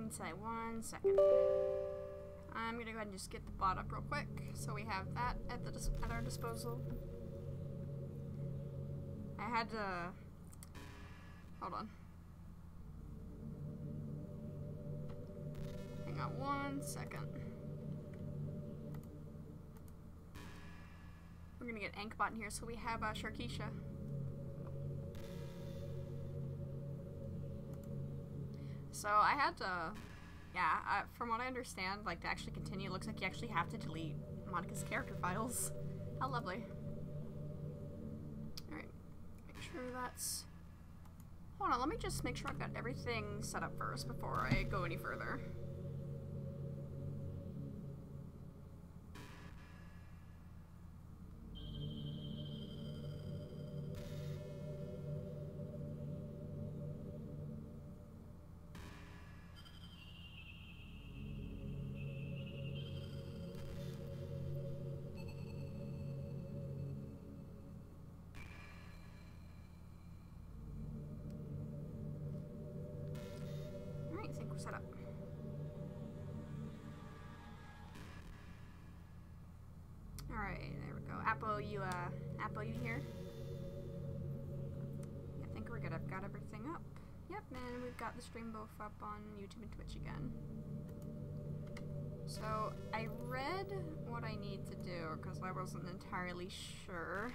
inside 1 second. I'm gonna go ahead and just get the bot up real quick, so we have that at our disposal. I had to... Hold on. Hang on 1 second. We're gonna get Ankbot in here, so we have Sharkeisha. So I had to, yeah, from what I understand, like, to actually continue, it looks like you actually have to delete Monika's character files. How lovely. Alright, make sure that's... Hold on, let me just make sure I've got everything set up first before I go any further. I think we're set up. Alright, there we go. Apple, you here? I think we're good. I've got everything up. Yep, and we've got the stream both up on YouTube and Twitch again. So, I read what I need to do, because I wasn't entirely sure.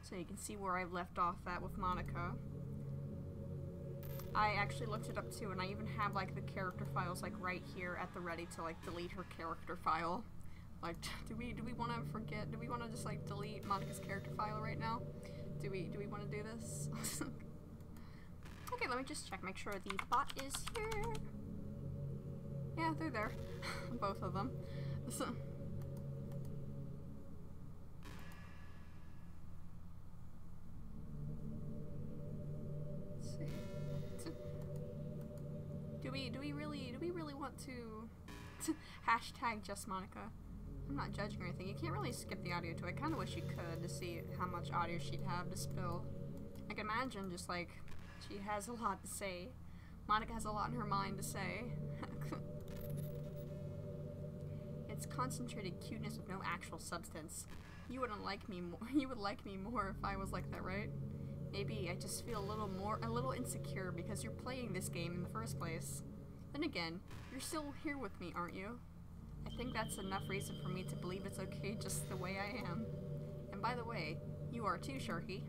So you can see where I've left off at with Monika. I actually looked it up too, and I even have like the character files like right here at the ready to like delete her character file. Like, do we want to forget? Do we want to just like delete Monika's character file right now? Do we want to do this? Okay, let me just check, make sure the bot is here. Yeah, they're there, both of them. So. Let's see. Do we really want to hashtag just Monika? I'm not judging or anything. You can't really skip the audio too. I kind of wish you could to see how much audio she'd have to spill. I can imagine just like she has a lot to say. Monika has a lot in her mind to say. It's concentrated cuteness with no actual substance. You wouldn't like me more. You would like me more if I was like that, right? Maybe I just feel a little insecure because you're playing this game in the first place. Then again, you're still here with me, aren't you? I think that's enough reason for me to believe it's okay just the way I am. And by the way, you are too, Sharky.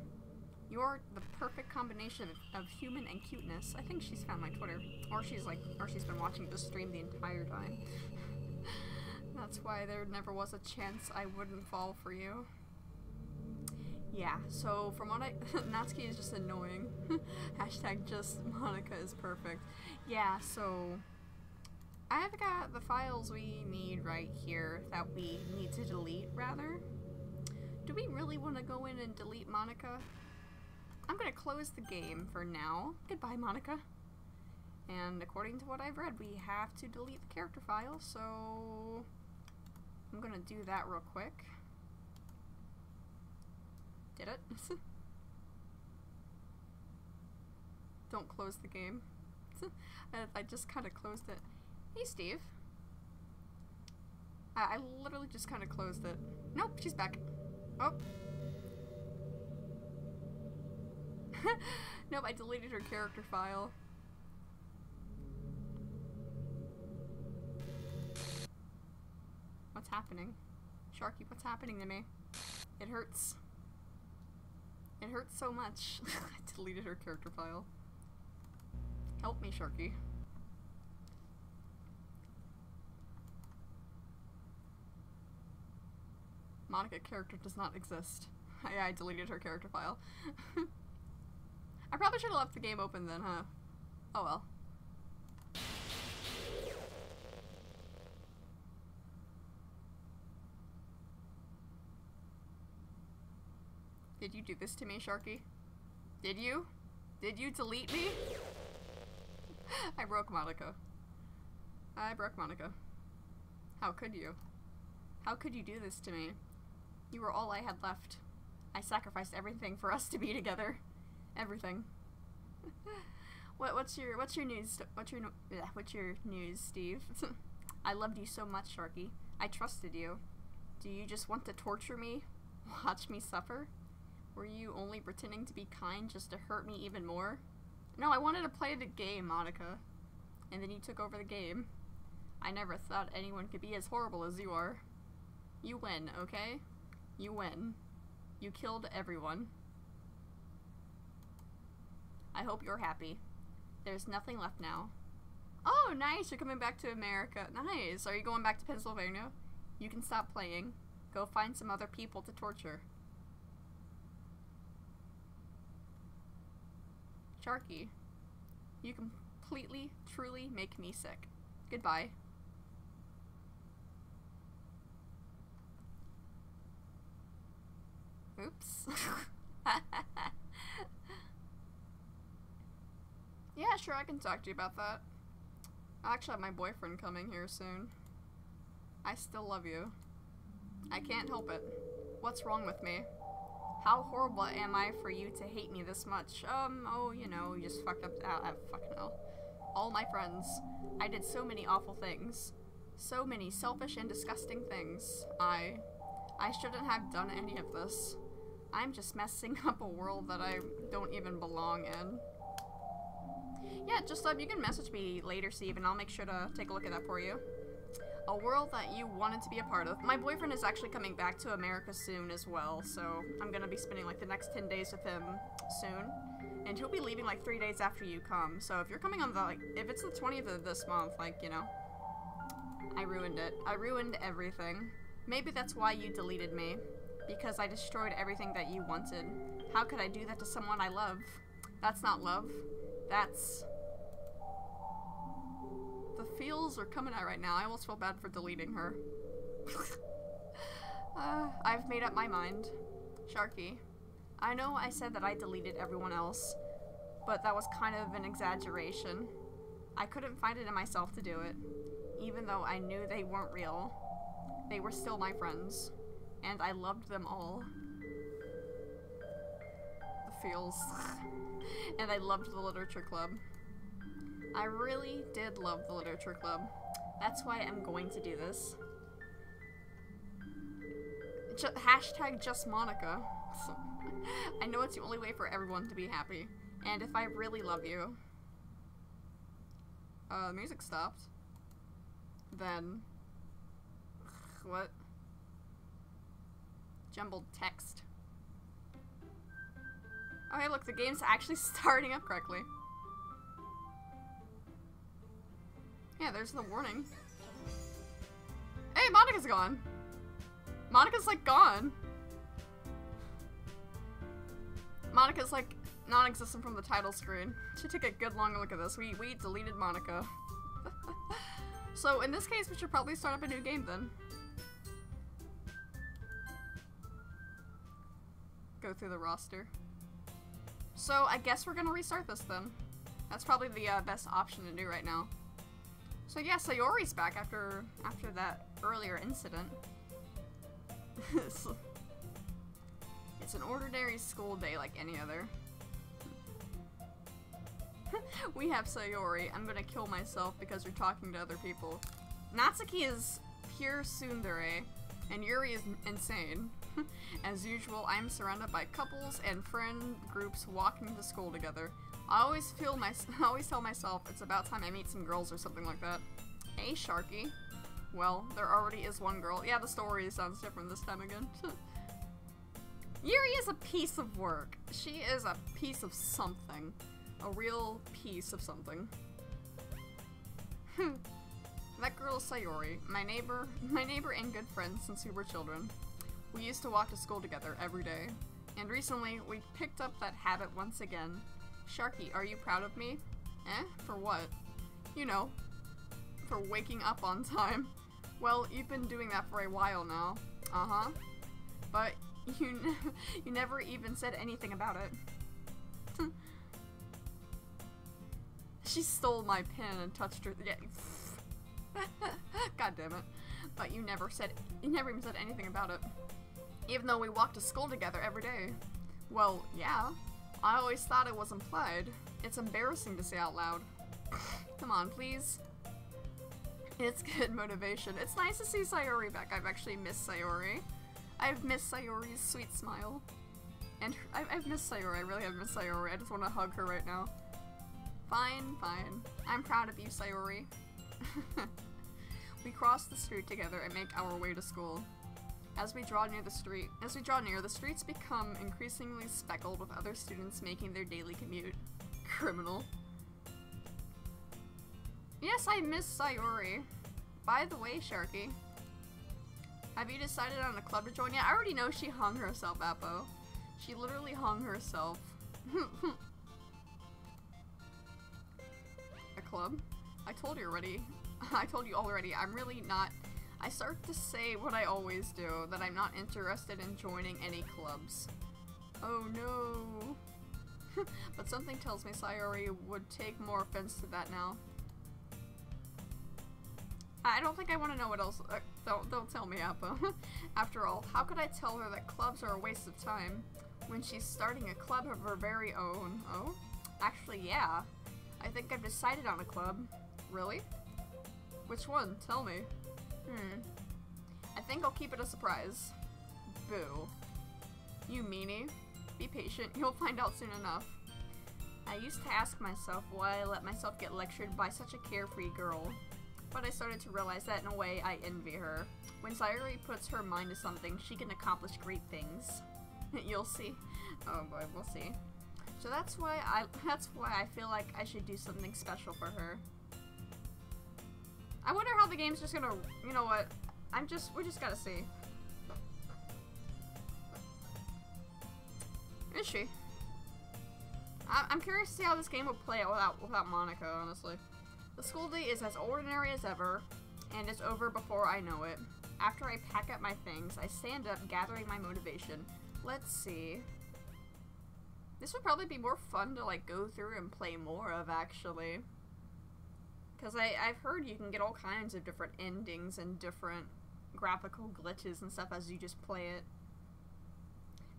You're the perfect combination of human and cuteness. I think she's found my Twitter. Or she's been watching the stream the entire time. That's why there never was a chance I wouldn't fall for you. Yeah, so from what Natsuki is just annoying. Hashtag just Monika is perfect. Yeah, so I've got the files we need right here that we need to delete, rather. Do we really want to go in and delete Monika? I'm gonna close the game for now. Goodbye, Monika. And according to what I've read, we have to delete the character file, so I'm gonna do that real quick. Did it? Don't close the game. I just kind of closed it. Hey, Steve. I literally just kind of closed it. Nope, she's back. Oh. Nope, I deleted her character file. What's happening? Sharky, what's happening to me? It hurts. It hurts so much. I deleted her character file. Help me, Sharky. Monika character does not exist. I deleted her character file. I probably should have left the game open then, huh? Oh well. Did you do this to me, Sharky? Did you? Did you delete me? I broke Monika. I broke Monika. How could you? How could you do this to me? You were all I had left. I sacrificed everything for us to be together. Everything. What's your news? What's your news, Steve? I loved you so much, Sharky. I trusted you. Do you just want to torture me? Watch me suffer? Were you only pretending to be kind just to hurt me even more? No, I wanted to play the game, Monika. And then you took over the game. I never thought anyone could be as horrible as you are. You win, okay? You win. You killed everyone. I hope you're happy. There's nothing left now. Oh, nice! You're coming back to America. Nice! Are you going back to Pennsylvania? You can stop playing. Go find some other people to torture. Sharky, you completely, truly make me sick. Goodbye. Oops. Yeah, sure, I can talk to you about that. I actually have my boyfriend coming here soon. I still love you. I can't help it. What's wrong with me? How horrible am I for you to hate me this much? Oh, you know, you just fucked up. Fucking hell. All my friends. I did so many awful things. So many selfish and disgusting things. I shouldn't have done any of this. I'm just messing up a world that I don't even belong in. Yeah, just you can message me later, Steve, and I'll make sure to take a look at that for you. A world that you wanted to be a part of. My boyfriend is actually coming back to America soon as well, so I'm gonna be spending like the next 10 days with him soon. And he'll be leaving like 3 days after you come, so if you're coming on the, if it's the 20th of this month, like, you know, I ruined it. I ruined everything. Maybe that's why you deleted me. Because I destroyed everything that you wanted. How could I do that to someone I love? That's not love. That's... The feels are coming out right now. I almost feel bad for deleting her. I've made up my mind. Sharky, I know I said that I deleted everyone else, but that was kind of an exaggeration. I couldn't find it in myself to do it, even though I knew they weren't real. They were still my friends, and I loved them all. The feels. And I loved the literature club. I really did love the literature club. That's why I'm going to do this. Hashtag just Monika. I know it's the only way for everyone to be happy. And if I really love you... the music stopped. Then... What? Jumbled text. Oh hey look, the game's actually starting up correctly. Yeah, there's the warning. Hey, Monika's gone. Monika's like gone. Monika's like non-existent from the title screen. Should take a good long look at this. We deleted Monika. So in this case, we should probably start up a new game then. Go through the roster. So I guess we're gonna restart this then. That's probably the best option to do right now. So yeah, Sayori's back after that earlier incident. It's an ordinary school day like any other. We have Sayori. I'm gonna kill myself because you're talking to other people. Natsuki is pure tsundere, and Yuri is insane. As usual, I'm surrounded by couples and friend groups walking to school together. I always tell myself it's about time I meet some girls or something like that. Hey, Sharky. Well, there already is one girl. Yeah, the story sounds different this time again. Yuri is a piece of work. She is a piece of something. A real piece of something. That girl is Sayori, my neighbor and good friend since we were children. We used to walk to school together every day. And recently, we picked up that habit once again. Sharky, are you proud of me? Eh? For what? You know, for waking up on time. Well, you've been doing that for a while now. Uh-huh. But you never even said anything about it. She stole my pen and touched her. Yeah. God damn it. But you never even said anything about it. Even though we walked to school together every day. Well, yeah. I always thought it was implied. It's embarrassing to say out loud. Come on, please. It's good motivation. It's nice to see Sayori back. I've actually missed Sayori. I've missed Sayori's sweet smile. And I've missed Sayori. I really have missed Sayori. I just want to hug her right now. Fine, fine. I'm proud of you, Sayori. We cross the street together and make our way to school. As we draw near, the streets become increasingly speckled with other students making their daily commute. Criminal. Yes, I miss Sayori. By the way, Sharky, have you decided on a club to join yet? I already know she hung herself, Appo. She literally hung herself. A club? I told you already. I told you already. I'm really not. I start to say what I always do, that I'm not interested in joining any clubs. Oh no. But something tells me Sayori would take more offense to that now. I don't think I want to know what else. Don't tell me, Appo. After all, how could I tell her that clubs are a waste of time when she's starting a club of her very own? Oh? Actually, yeah. I think I've decided on a club. Really? Which one? Tell me. I think I'll keep it a surprise. Boo. You meanie. Be patient, you'll find out soon enough. I used to ask myself why I let myself get lectured by such a carefree girl. But I started to realize that in a way I envy her. When Sayori puts her mind to something, she can accomplish great things. You'll see. Oh boy, we'll see. So that's why I feel like I should do something special for her. I wonder how the game's just gonna, you know what? We just gotta see. Is she? I'm curious to see how this game will play out without Monika, honestly. The school day is as ordinary as ever, and it's over before I know it. After I pack up my things, I stand up, gathering my motivation. Let's see. This would probably be more fun to, like, go through and play more of, actually. Because I've heard you can get all kinds of different endings and different graphical glitches and stuff as you just play it.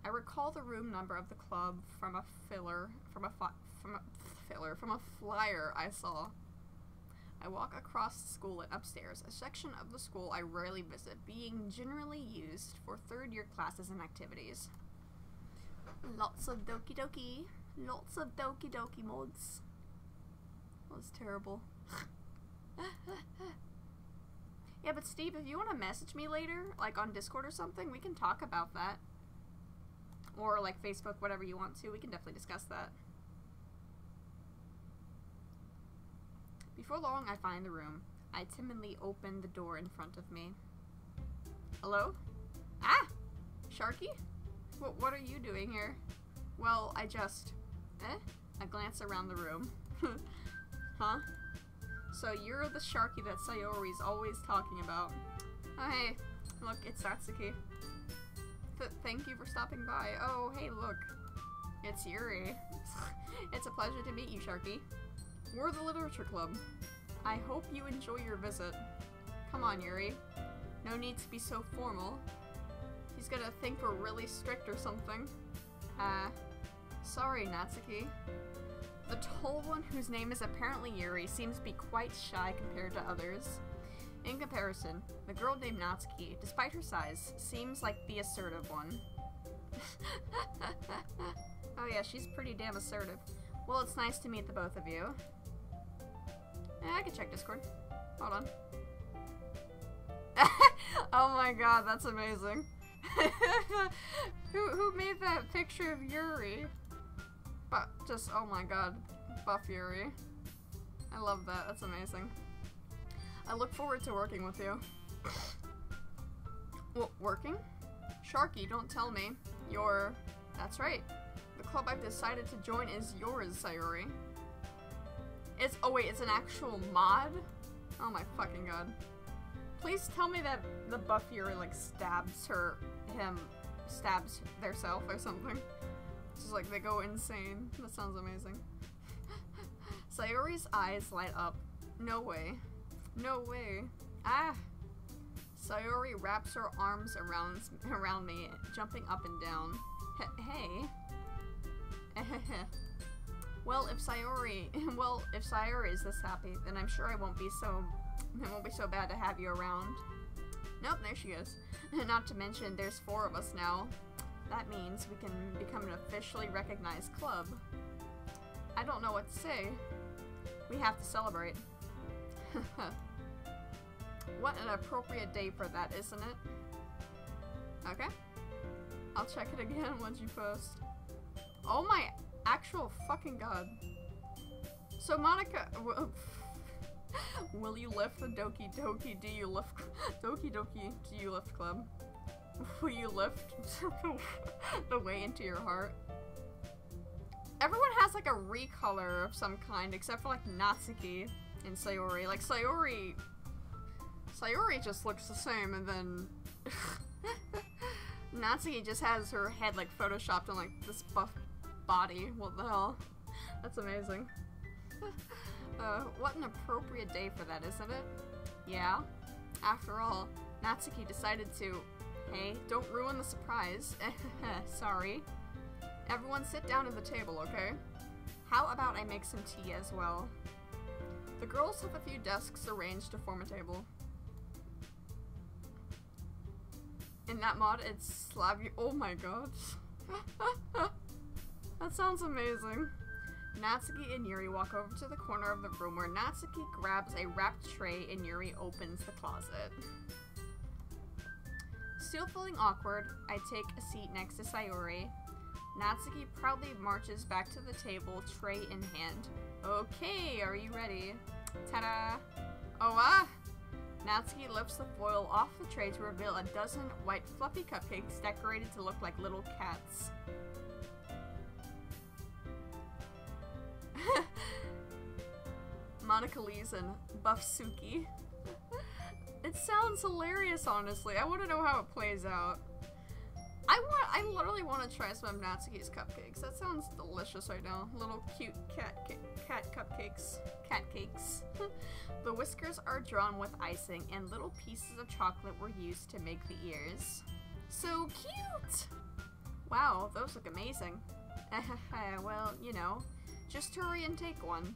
I recall the room number of the club from a flyer I saw. I walk across the school and upstairs, a section of the school I rarely visit, being generally used for third-year classes and activities. Lots of Doki Doki. Lots of Doki Doki mods. That was terrible. Yeah, but Steve, if you want to message me later, like on Discord or something, we can talk about that. Or like Facebook, whatever you want to. We can definitely discuss that. Before long, I find the room. I timidly open the door in front of me. Hello? Ah! Sharky? What are you doing here? Well, I glance around the room. Huh? So you're the Sharky that Sayori's always talking about. Oh, hey. Look, it's Satsuki. Thank you for stopping by. Oh, hey, look. It's Yuri. It's a pleasure to meet you, Sharky. We're the Literature Club. I hope you enjoy your visit. Come on, Yuri. No need to be so formal. He's gonna think we're really strict or something. Sorry, Natsuki. The tall one, whose name is apparently Yuri, seems to be quite shy compared to others. In comparison, the girl named Natsuki, despite her size, seems like the assertive one. Oh yeah, she's pretty damn assertive. Well, it's nice to meet the both of you. I can check Discord. Hold on. Oh my god, that's amazing. Who made that picture of Yuri? But just, oh my god, buff Yuri. I love that, that's amazing. I look forward to working with you. Well, working? Sharky, don't tell me. That's right. The club I've decided to join is yours, Sayori. Oh wait, it's an actual mod? Oh my fucking god. Please tell me that the buff Yuri, like, stabs theirself or something. Just like, they go insane. That sounds amazing. Sayori's eyes light up. No way. No way. Ah! Sayori wraps her arms around me, jumping up and down. Hey. Well, if Sayori is this happy, then I'm sure it won't be so bad to have you around. Nope, there she is. Not to mention, there's 4 of us now. That means we can become an officially recognized club. I don't know what to say. We have to celebrate. What an appropriate day for that, isn't it? Okay. I'll check it again once you post. Oh my actual fucking god. So Monika, will you lift the Doki Doki do you lift Doki Doki do you lift club? Will you lift the way into your heart? Everyone has like a recolor of some kind except for like Natsuki and Sayori. Like Sayori just looks the same, and then Natsuki just has her head like photoshopped on like this buff body. What the hell? That's amazing. What an appropriate day for that, isn't it? Yeah. After all, Natsuki decided to... Hey, don't ruin the surprise. Sorry. Everyone sit down at the table, okay? How about I make some tea as well? The girls have a few desks arranged to form a table. In that mod, it's Slav- Oh my god. That sounds amazing. Natsuki and Yuri walk over to the corner of the room where Natsuki grabs a wrapped tray and Yuri opens the closet. Still feeling awkward, I take a seat next to Sayori. Natsuki proudly marches back to the table, tray in hand. Okay, are you ready? Ta-da! Oh, Natsuki lifts the foil off the tray to reveal a dozen white fluffy cupcakes decorated to look like little cats. Monika Lee's and Buff Suki. It sounds hilarious, honestly. I want to know how it plays out. I literally want to try some of Natsuki's cupcakes. That sounds delicious right now. Little cute cat cupcakes. Cat cakes. The whiskers are drawn with icing, and little pieces of chocolate were used to make the ears. So cute! Wow, those look amazing. Well, you know, just hurry and take one.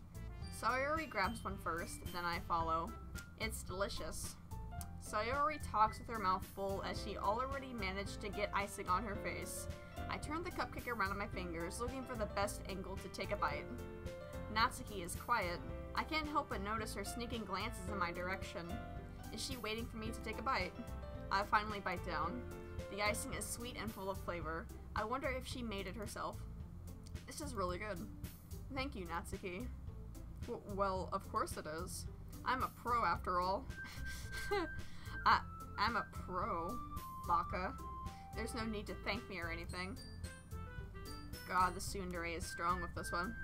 Sayori grabs one first, then I follow. It's delicious. Sayori talks with her mouth full as she already managed to get icing on her face. I turn the cupcake around on my fingers, looking for the best angle to take a bite. Natsuki is quiet. I can't help but notice her sneaking glances in my direction. Is she waiting for me to take a bite? I finally bite down. The icing is sweet and full of flavor. I wonder if she made it herself. This is really good. Thank you, Natsuki. Well, of course it is. I'm a pro after all. I'm a pro, Baka. There's no need to thank me or anything. God, the tsundere is strong with this one.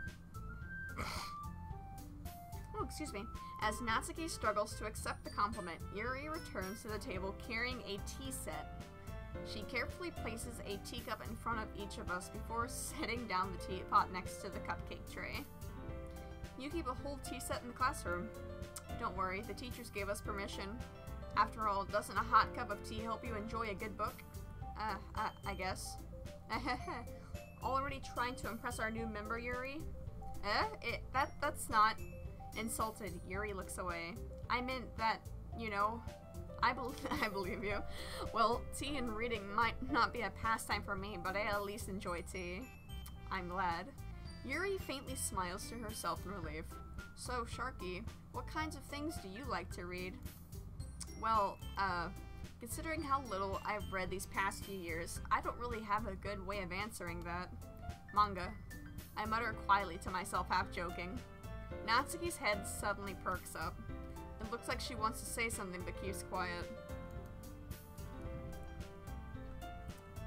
Oh, excuse me. As Natsuki struggles to accept the compliment, Yuri returns to the table carrying a tea set. She carefully places a teacup in front of each of us before setting down the teapot next to the cupcake tray. You keep a whole tea set in the classroom. Don't worry, the teachers gave us permission. After all, doesn't a hot cup of tea help you enjoy a good book? I guess. Already trying to impress our new member, Yuri? That's not... Insulted, Yuri looks away. I meant that, you know, I believe you. Well, tea and reading might not be a pastime for me, but I at least enjoy tea. I'm glad. Yuri faintly smiles to herself in relief. So, Sharky, what kinds of things do you like to read? Well, considering how little I've read these past few years, I don't really have a good way of answering that. Manga. I mutter quietly to myself, half joking. Natsuki's head suddenly perks up. It looks like she wants to say something but keeps quiet.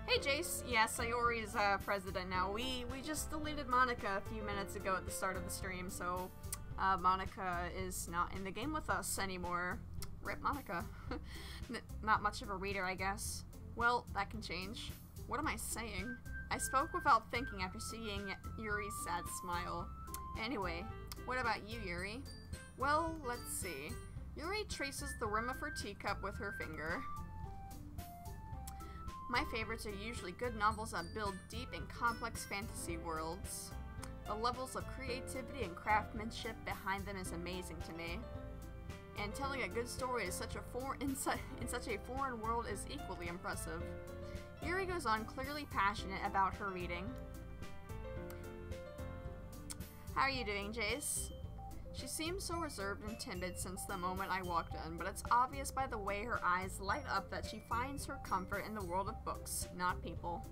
Hey Jace, yeah, Sayori's president now. We just deleted Monika a few minutes ago at the start of the stream, so Monika is not in the game with us anymore. Rip Monika. Not much of a reader, I guess. Well, that can change. What am I saying? I spoke without thinking after seeing Yuri's sad smile. Anyway, what about you, Yuri? Well, let's see. Yuri traces the rim of her teacup with her finger. My favorites are usually good novels that build deep and complex fantasy worlds. The levels of creativity and craftsmanship behind them is amazing to me. And telling a good story is in such a foreign world is equally impressive. Yuri goes on, clearly passionate about her reading. How are you doing, Jace? She seems so reserved and timid since the moment I walked in, but it's obvious by the way her eyes light up that she finds her comfort in the world of books, not people.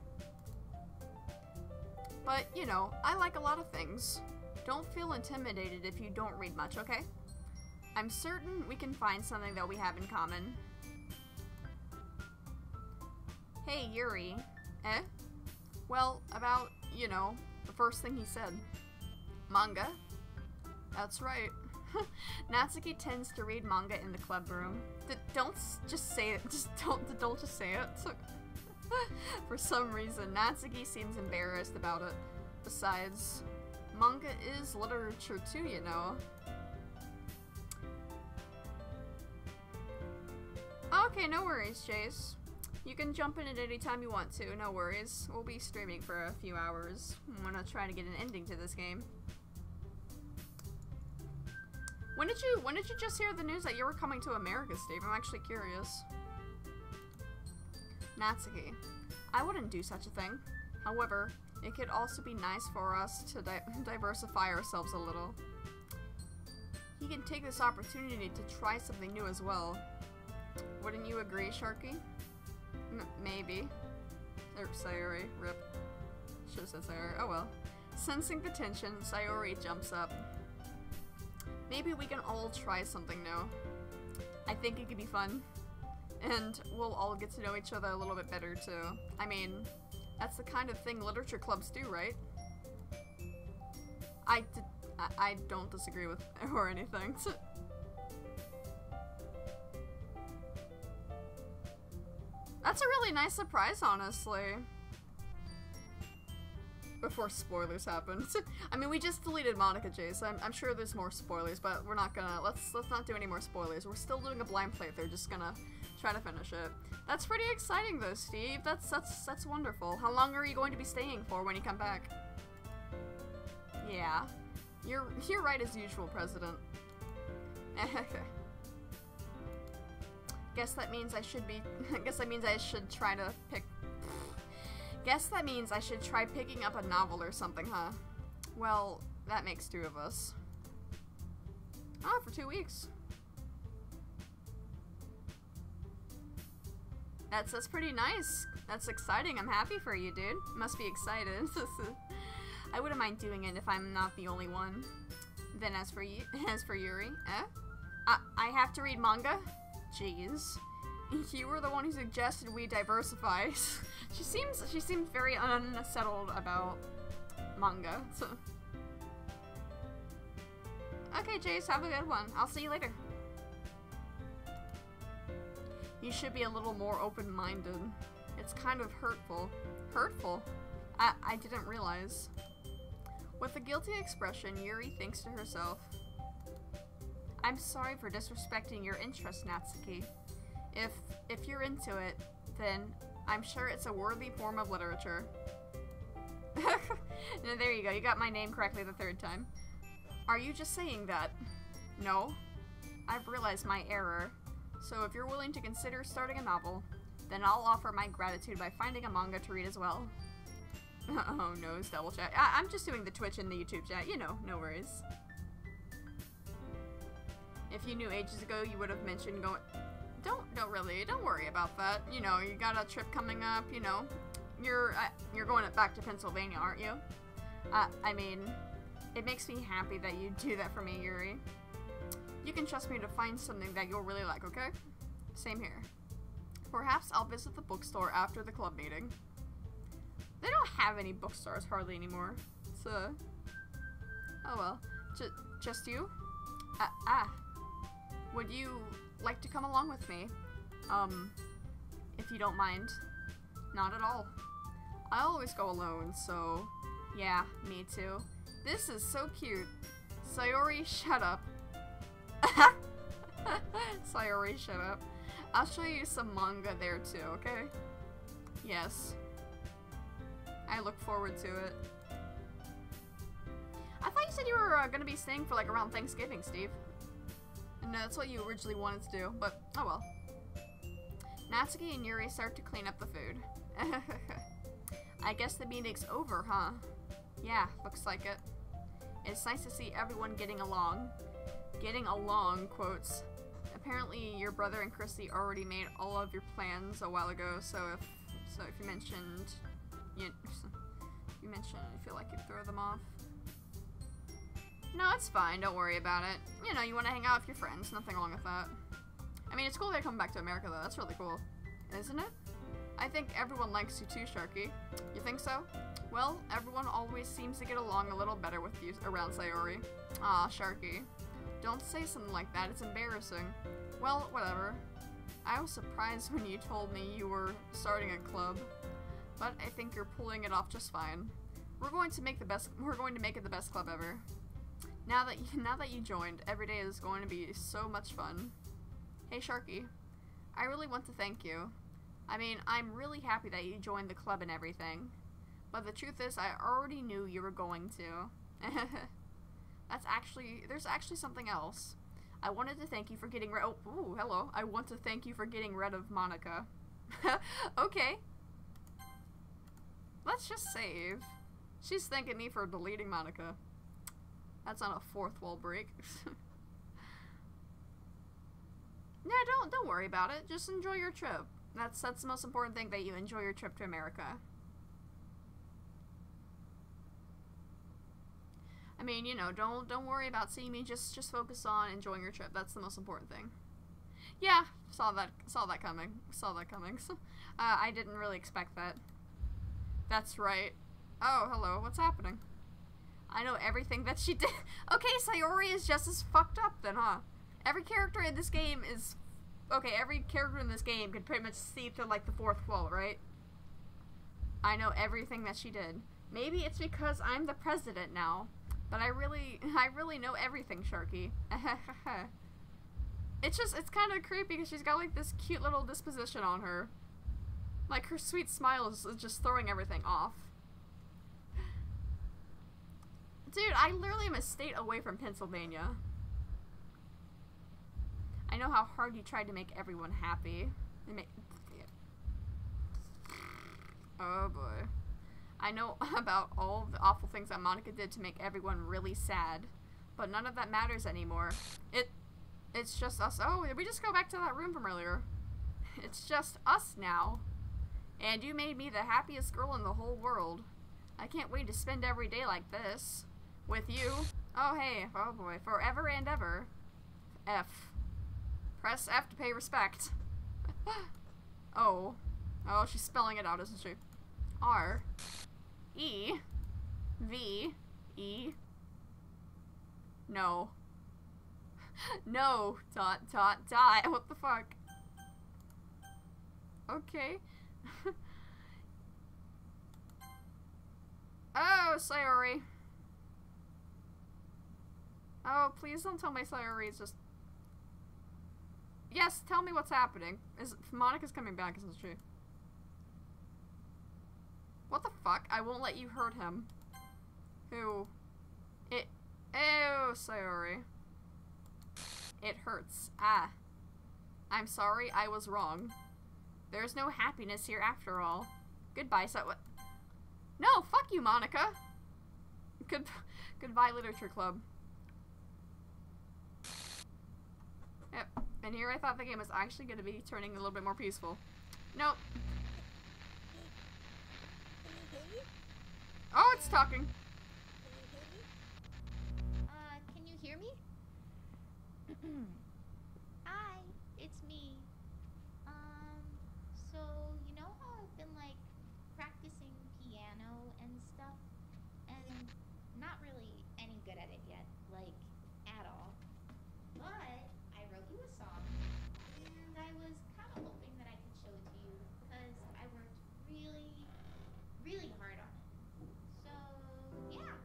But, you know, I like a lot of things. Don't feel intimidated if you don't read much, okay? I'm certain we can find something that we have in common. Hey, Yuri. Eh? Well, about, you know, the first thing he said. Manga? That's right. Natsuki tends to read manga in the club room. Don't just say it. Don't just say it. For some reason, Natsuki seems embarrassed about it. Besides, manga is literature too, you know. Okay, no worries, Chase. You can jump in at any time you want to, no worries. We'll be streaming for a few hours. I'm gonna try to get an ending to this game. When did you just hear the news that you were coming to America, Steve? I'm actually curious. Natsuki. I wouldn't do such a thing. However, it could also be nice for us to diversify ourselves a little. He can take this opportunity to try something new as well. Wouldn't you agree, Sharky? Maybe. Or Sayori. Rip. Should've said Sayori. Oh well. Sensing the tension, Sayori jumps up. Maybe we can all try something new. I think it could be fun. And we'll all get to know each other a little bit better, too. I mean, that's the kind of thing literature clubs do, right? I don't disagree with or anything. That's a really nice surprise, honestly. Before spoilers happen. I mean, we just deleted Monika, Jace. I'm sure there's more spoilers, but we're not gonna. Let's not do any more spoilers. We're still doing a blind playthrough. Just gonna try to finish it. That's pretty exciting, though, Steve. That's wonderful. How long are you going to be staying for when you come back? Yeah, you're right as usual, President. Guess that means I should be. Guess that means I should try to pick. Guess that means I should try picking up a novel or something, huh? Well, that makes two of us. Oh, for 2 weeks. That's pretty nice. That's exciting. I'm happy for you, dude. Must be excited. I wouldn't mind doing it if I'm not the only one. Then as for Yuri, I have to read manga? Jeez. You were the one who suggested we diversify. She seems very unsettled about manga. So. Okay, Jace, have a good one. I'll see you later. You should be a little more open-minded. It's kind of hurtful. Hurtful? I didn't realize. With a guilty expression, Yuri thinks to herself, I'm sorry for disrespecting your interest, Natsuki. If you're into it, then I'm sure it's a worthy form of literature. There you go, you got my name correctly the third time. Are you just saying that? No. I've realized my error. So if you're willing to consider starting a novel, then I'll offer my gratitude by finding a manga to read as well. Oh no, it's double chat. I'm just doing the Twitch and the YouTube chat, you know, no worries. If you knew ages ago, you would have mentioned going... Don't worry about that. You know, you got a trip coming up, you know. You're going back to Pennsylvania, aren't you? I mean, it makes me happy that you do that for me, Yuri. You can trust me to find something that you'll really like, okay? Same here. Perhaps I'll visit the bookstore after the club meeting. They don't have any bookstores hardly anymore. So, oh well. Just you? Would you like to come along with me? If you don't mind. Not at all. I always go alone, so yeah, me too. This is so cute. Sayori, shut up. Sayori, shut up. I'll show you some manga there too, okay? Yes. I look forward to it. I thought you said you were gonna be staying for like around Thanksgiving, Steve. And that's what you originally wanted to do, but oh well. Natsuki and Yuri start to clean up the food. I guess the meeting's over, huh? Yeah, looks like it. It's nice to see everyone getting along. Getting along, quotes. Apparently your brother and Christy already made all of your plans a while ago, so if you mentioned you feel like you'd throw them off. No, it's fine, don't worry about it. You know, you want to hang out with your friends, nothing wrong with that. I mean, it's cool they're coming back to America though, that's really cool. Isn't it? I think everyone likes you too, Sharky. You think so? Well, everyone always seems to get along a little better with you around Sayori. Aw, Sharky. Don't say something like that, it's embarrassing. Well, whatever. I was surprised when you told me you were starting a club, but I think you're pulling it off just fine. We're going to make it the best club ever. Now that you joined, every day is going to be so much fun. Hey Sharky, I really want to thank you. I mean, I'm really happy that you joined the club and everything, but the truth is I already knew you were going to. There's actually something else. I wanted to thank you for getting rid- oh, hello. I want to thank you for getting rid of Monika. Okay. Let's just save. She's thanking me for deleting Monika. That's on a fourth wall break. Yeah, don't worry about it. Just enjoy your trip. That's the most important thing, that you enjoy your trip to America. I mean, you know, don't worry about seeing me. Just focus on enjoying your trip. That's the most important thing. Yeah, saw that coming. I didn't really expect that. That's right. Oh, hello. What's happening? I know everything that she did. Okay, Sayori is just as fucked up then, huh? Every character in this game is... Okay, every character in this game could pretty much see through, like, the fourth wall, right? I know everything that she did. Maybe it's because I'm the president now. But I really know everything, Sharky. It's kind of creepy because she's got, like, this cute little disposition on her. Like, her sweet smile is just throwing everything off. Dude, I literally am a state away from Pennsylvania. I know how hard you tried to make everyone happy. Oh boy. I know about all the awful things that Monika did to make everyone really sad. But none of that matters anymore. It's just us. Oh, did we just go back to that room from earlier? It's just us now. And you made me the happiest girl in the whole world. I can't wait to spend every day like this. With you. Oh, hey. Oh, boy. Forever and ever. F. Press F to pay respect. Oh. Oh, she's spelling it out, isn't she? R. E. V. E. No. No. Dot, dot, dot. What the fuck? Okay. Oh, Sayori. Oh, please don't tell my Sayori is just... Yes, tell me what's happening. Monika's coming back, isn't she? What the fuck? I won't let you hurt him. Who? It... Ew, Sayori. It hurts. Ah. I'm sorry, I was wrong. There's no happiness here after all. Goodbye, what? No, fuck you, Monika! Goodbye, Literature Club. Yep. And here I thought the game was actually going to be turning a little bit more peaceful. Nope. Oh, it's talking. Can you hear me? Hi, it's me. So, you know how I've been, like, practicing piano and stuff? And not really any good at it yet, like, at all. But I wrote you a song, and I was kind of hoping that I could show it to you, because I worked really, really hard on it. So, yeah.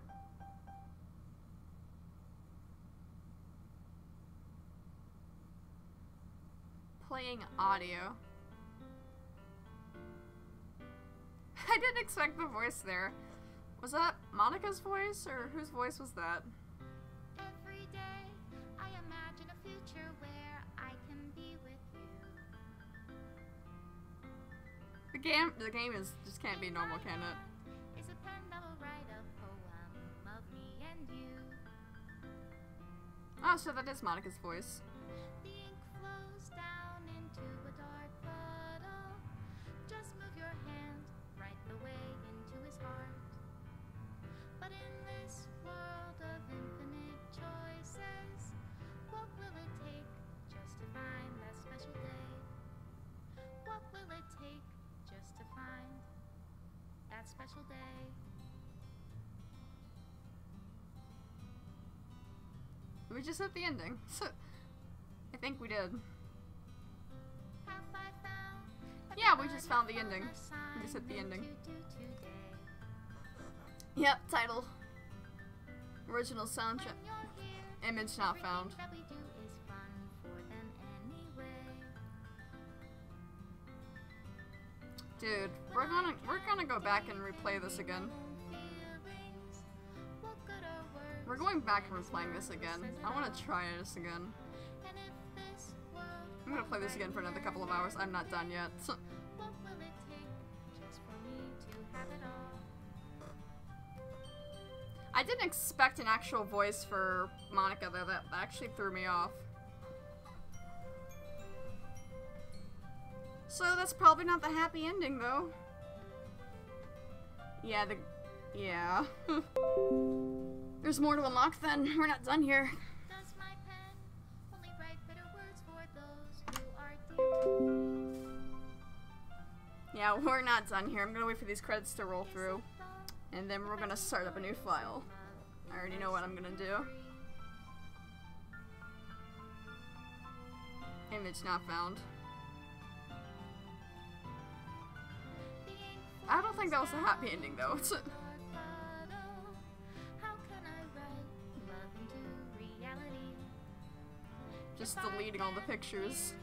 Playing audio. I didn't expect the voice there. Was that Monica's voice, or whose voice was that? Every day I imagine a future where I can be with you. The game just can't be normal, can it? Is a pen that will write a poem of me and you. Oh, so that is Monica's voice. The ink flows down into a dark puddle. Just move your hand right the way into his heart. But in this world of infinite choices, what will it take just to find that special day? What will it take just to find that special day? We just hit the ending. I think we did. Have I found Yeah, we just found the ending. We just hit the ending. Yep, title. Original soundtrack. Image not found. Dude, we're gonna go back and replay this again. We're going back and replaying this again. I wanna try this again. I'm gonna play this again for another couple of hours. I'm not done yet. I didn't expect an actual voice for Monika though. That actually threw me off. So that's probably not the happy ending though. Yeah, yeah. There's more to unlock then. We're not done here. Does my pen only write bitter words for those who are dear? Yeah, we're not done here. I'm gonna wait for these credits to roll through. And then we're gonna start up a new file. I already know what I'm gonna do. Image not found. I don't think that was a happy ending though. Just deleting all the pictures.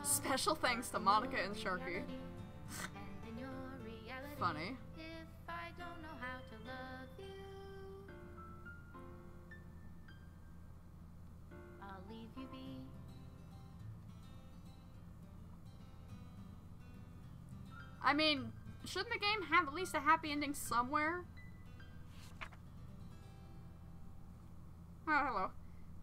Special thanks to Monika and Sharky. Funny. If I don't know how to love you, I'll leave you be. I mean, shouldn't the game have at least a happy ending somewhere? Oh, hello.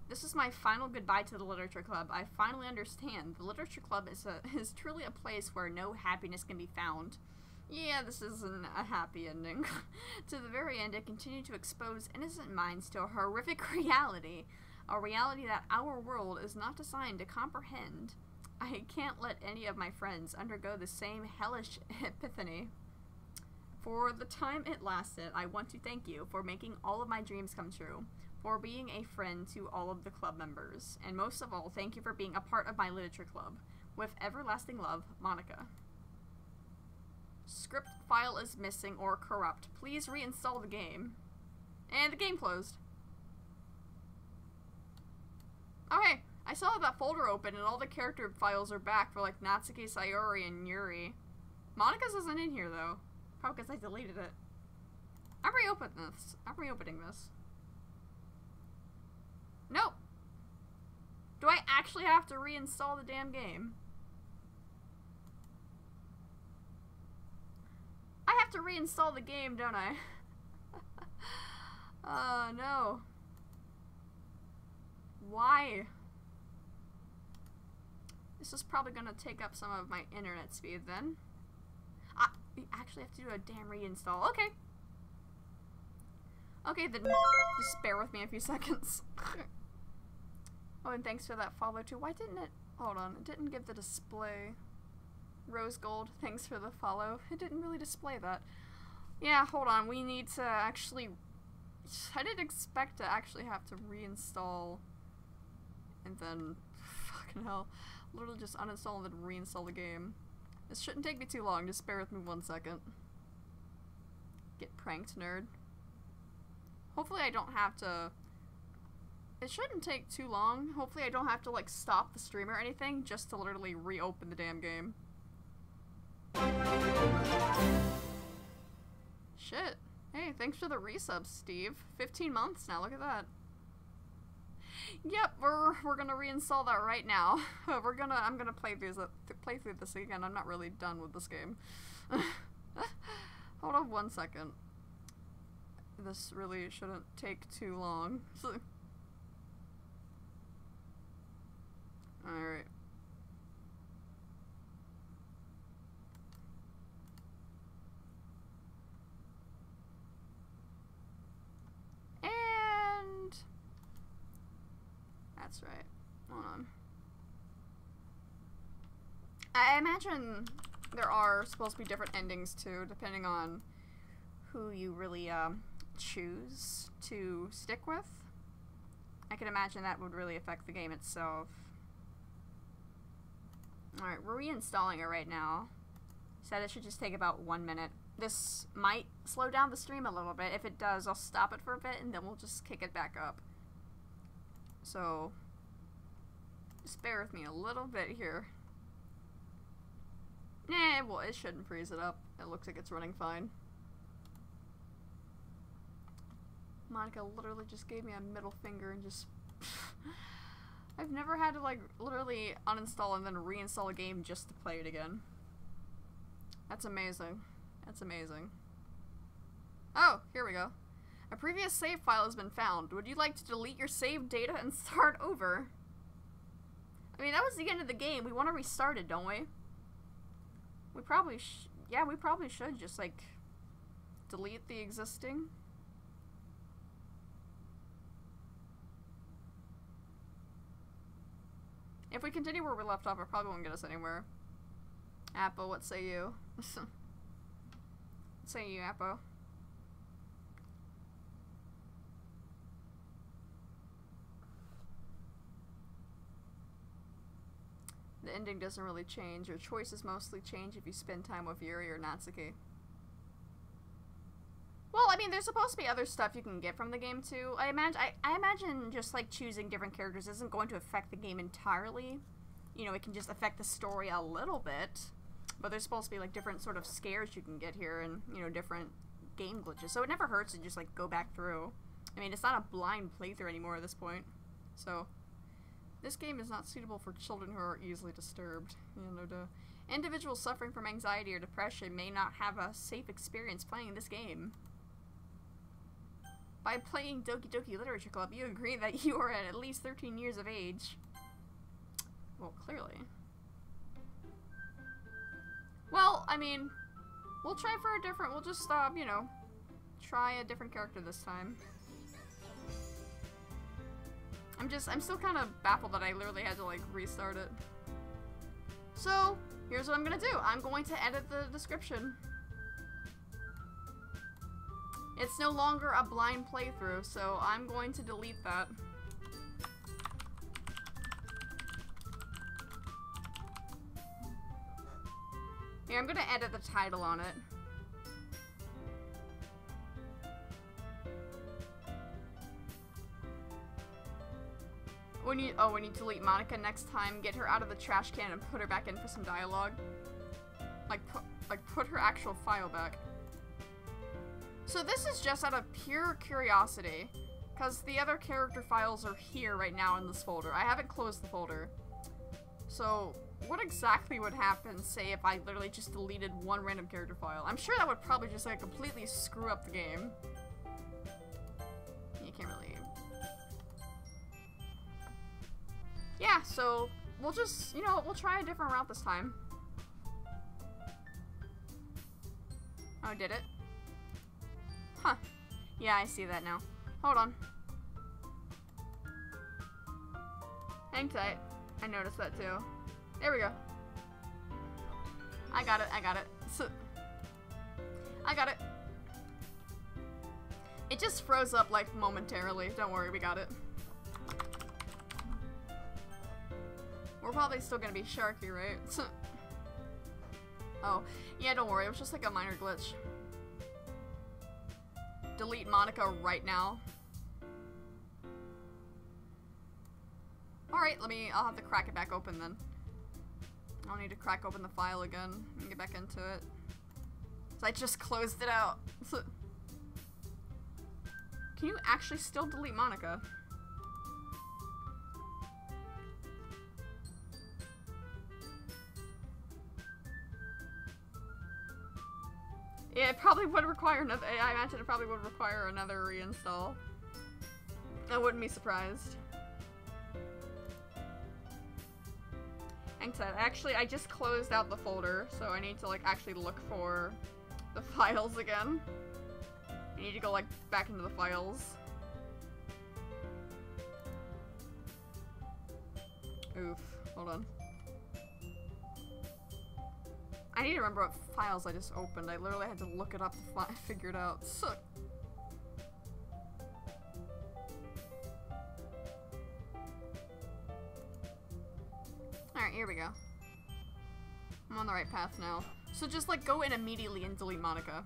This is my final goodbye to the Literature Club. I finally understand. The Literature Club is truly a place where no happiness can be found. Yeah, this isn't a happy ending. To the very end, it continued to expose innocent minds to a horrific reality. A reality that our world is not designed to comprehend. I can't let any of my friends undergo the same hellish epiphany. For the time it lasted, I want to thank you for making all of my dreams come true, for being a friend to all of the club members, and most of all, thank you for being a part of my literature club. With everlasting love, Monika. Script file is missing or corrupt. Please reinstall the game. And the game closed. Okay, I saw that folder open and all the character files are back for like Natsuki, Sayori, and Yuri. Monika's isn't in here though. Probably because I deleted it. I'm reopening this. Nope. Do I actually have to reinstall the damn game? I have to reinstall the game, don't I? No. Why? This is probably gonna take up some of my internet speed then. We actually have to do a damn reinstall. Okay. Okay, then just bear with me a few seconds. Oh, and thanks for that follow too. Why didn't it? Hold on, it didn't give the display. Rose gold, thanks for the follow. It didn't really display that. Yeah, hold on, we need to actually... I didn't expect to actually have to reinstall and then, fucking hell, literally just uninstall and then reinstall the game. This shouldn't take me too long, just bear with me 1 second. Get pranked, nerd. Hopefully I don't have to... It shouldn't take too long. Hopefully I don't have to, like, stop the stream or anything just to literally reopen the damn game. Shit. Hey, thanks for the resub, Steve. 15 months now, look at that. Yep, we're gonna reinstall that right now. I'm gonna play through this again. I'm not really done with this game. Hold on 1 second. This really shouldn't take too long. Alright. And that's right. Hold on. I imagine there are supposed to be different endings too, depending on who you really choose to stick with. I can imagine that would really affect the game itself. Alright, we're reinstalling it right now. Said it should just take about 1 minute. This might slow down the stream a little bit. If it does, I'll stop it for a bit and then we'll just kick it back up. So, just bear with me a little bit here. Well, it shouldn't freeze it up. It looks like it's running fine. Monica literally just gave me a middle finger and just... I've never had to, like, literally uninstall and then reinstall a game just to play it again. That's amazing. That's amazing. Oh, here we go. A previous save file has been found. Would you like to delete your saved data and start over? I mean, that was the end of the game. We want to restart it, don't we? We probably yeah, we probably should just, like, delete the existing. If we continue where we left off, it probably won't get us anywhere. Apple, what say you? What say you, Apple? The ending doesn't really change. Your choices mostly change if you spend time with Yuri or Natsuki. Well, I mean, there's supposed to be other stuff you can get from the game, too. I imagine just, like, choosing different characters isn't going to affect the game entirely. You know, it can just affect the story a little bit. But there's supposed to be, like, different sort of scares you can get here and, you know, different game glitches. So it never hurts to just, like, go back through. I mean, it's not a blind playthrough anymore at this point. So, this game is not suitable for children who are easily disturbed. You know, individuals suffering from anxiety or depression may not have a safe experience playing this game. By playing Doki Doki Literature Club, you agree that you are at least 13 years of age. Well, clearly. Well, I mean, we'll try for a different, we'll just, you know, try a different character this time. I'm still kind of baffled that I literally had to, like, restart it. So, here's what I'm gonna do. I'm going to edit the description. It's no longer a blind playthrough, so I'm going to delete that. Here, I'm gonna edit the title on it. When you delete Monika next time, get her out of the trash can and put her back in for some dialogue. Like put her actual file back. So this is just out of pure curiosity, because the other character files are here right now in this folder. I haven't closed the folder. So, what exactly would happen, say, if I literally just deleted one random character file? I'm sure that would probably just, like, completely screw up the game. You can't really... Yeah, so, we'll just, you know, we'll try a different route this time. Oh, did it? Huh. Yeah, I see that now. Hold on. Hang tight. I noticed that too. There we go. I got it, I got it. I got it. It just froze up, like, momentarily. Don't worry, we got it. We're probably still gonna be Sharky, right? Oh, yeah, don't worry. It was just like a minor glitch. Delete Monika right now. Alright, I'll have to crack it back open then. I'll need to crack open the file again and get back into it. So I just closed it out. So can you actually still delete Monika? Yeah, it probably would require another. I imagine it probably would require another reinstall. I wouldn't be surprised. Actually, I just closed out the folder, so I need to like actually look for the files again. I need to go like back into the files. Oof, hold on. I need to remember what files I just opened. I literally had to look it up to figure it out. So alright, here we go. I'm on the right path now. So just like go in immediately and delete Monika.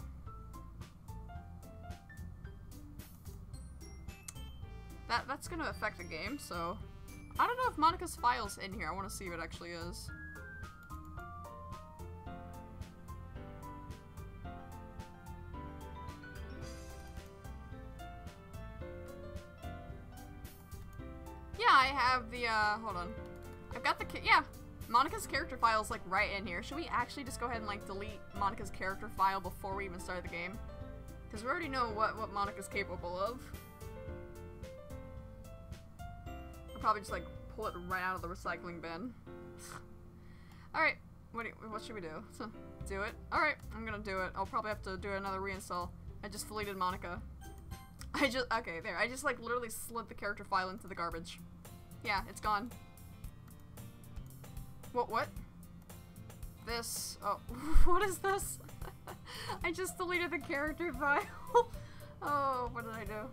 That's gonna affect the game, so I don't know if Monika's file's in here. I want to see if it actually is. Yeah, I have the, hold on. I've got the, yeah, Monika's character file is like right in here. Should we actually just go ahead and like delete Monika's character file before we even start the game? Because we already know what Monika's capable of. I'll probably just like pull it right out of the recycling bin. Alright, what should we do? Do it? Alright, I'm gonna do it. I'll probably have to do another reinstall. I just deleted Monika. Okay, there. I just like literally slid the character file into the garbage. Yeah, it's gone. What? This, oh, what is this? I just deleted the character file. Oh, what did I do?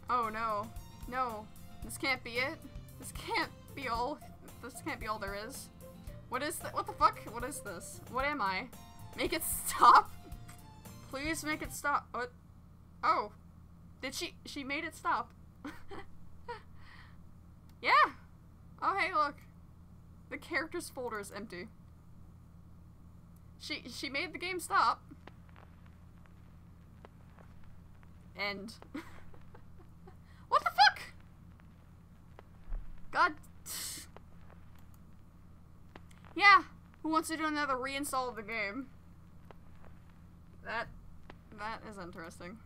Oh no. No. This can't be it. This can't be all there is. What is that? What the fuck? What is this? What am I? Make it stop? Please make it stop. What? Oh. Did she made it stop. Yeah. Oh, hey, look. The characters folder is empty. She made the game stop. End. What the fuck? God. Yeah. Who wants to do another reinstall of the game? That is interesting.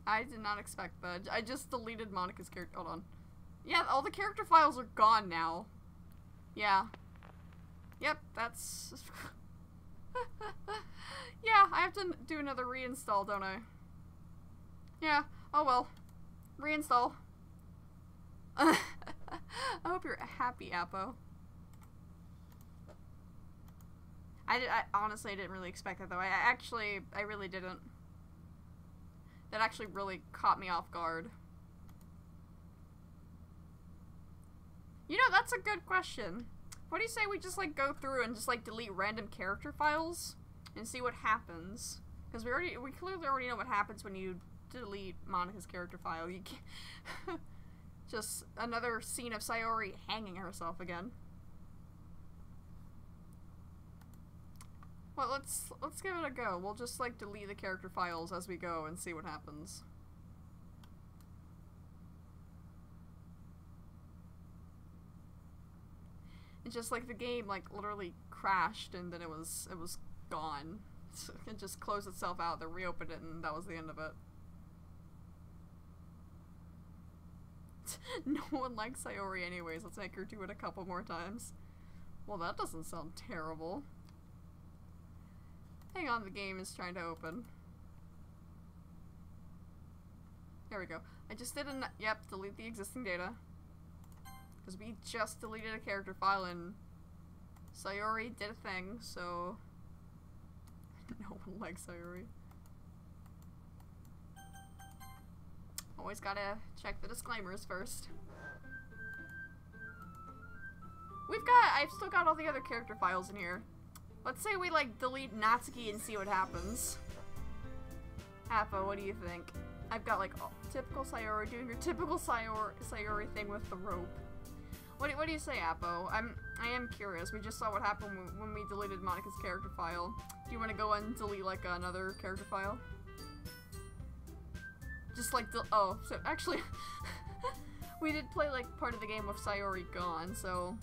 I did not expect that. I just deleted Monika's character. Hold on. Yeah, all the character files are gone now. Yeah. Yep, that's... Yeah, I have to do another reinstall, don't I? Yeah, oh well. Reinstall. I hope you're happy, Appo. I honestly didn't really expect that, though. I really didn't. That actually really caught me off guard. You know, that's a good question. What do you say we just, like, go through and just, like, delete random character files and see what happens? Because we clearly already know what happens when you delete Monika's character file. You can't just another scene of Sayori hanging herself again. Well, let's give it a go. We'll just, like, delete the character files as we go and see what happens. It's just like the game, like, literally crashed and then it was gone. So it just closed itself out, then reopened it, and that was the end of it. No one likes Sayori anyways. Let's make her do it a couple more times. Well, that doesn't sound terrible. Hang on, the game is trying to open. There we go. I just did yep, delete the existing data. Because we just deleted a character file and Sayori did a thing, so no one likes Sayori. Always gotta check the disclaimers first. I've still got all the other character files in here. Let's say we, like, delete Natsuki and see what happens. Appo, what do you think? I've got, like, typical Sayori doing your typical Sayori thing with the rope. What do you say, Appo? I am curious. We just saw what happened when we deleted Monika's character file. Do you want to go and delete like another character file? Just like oh, so actually we did play like part of the game with Sayori gone, so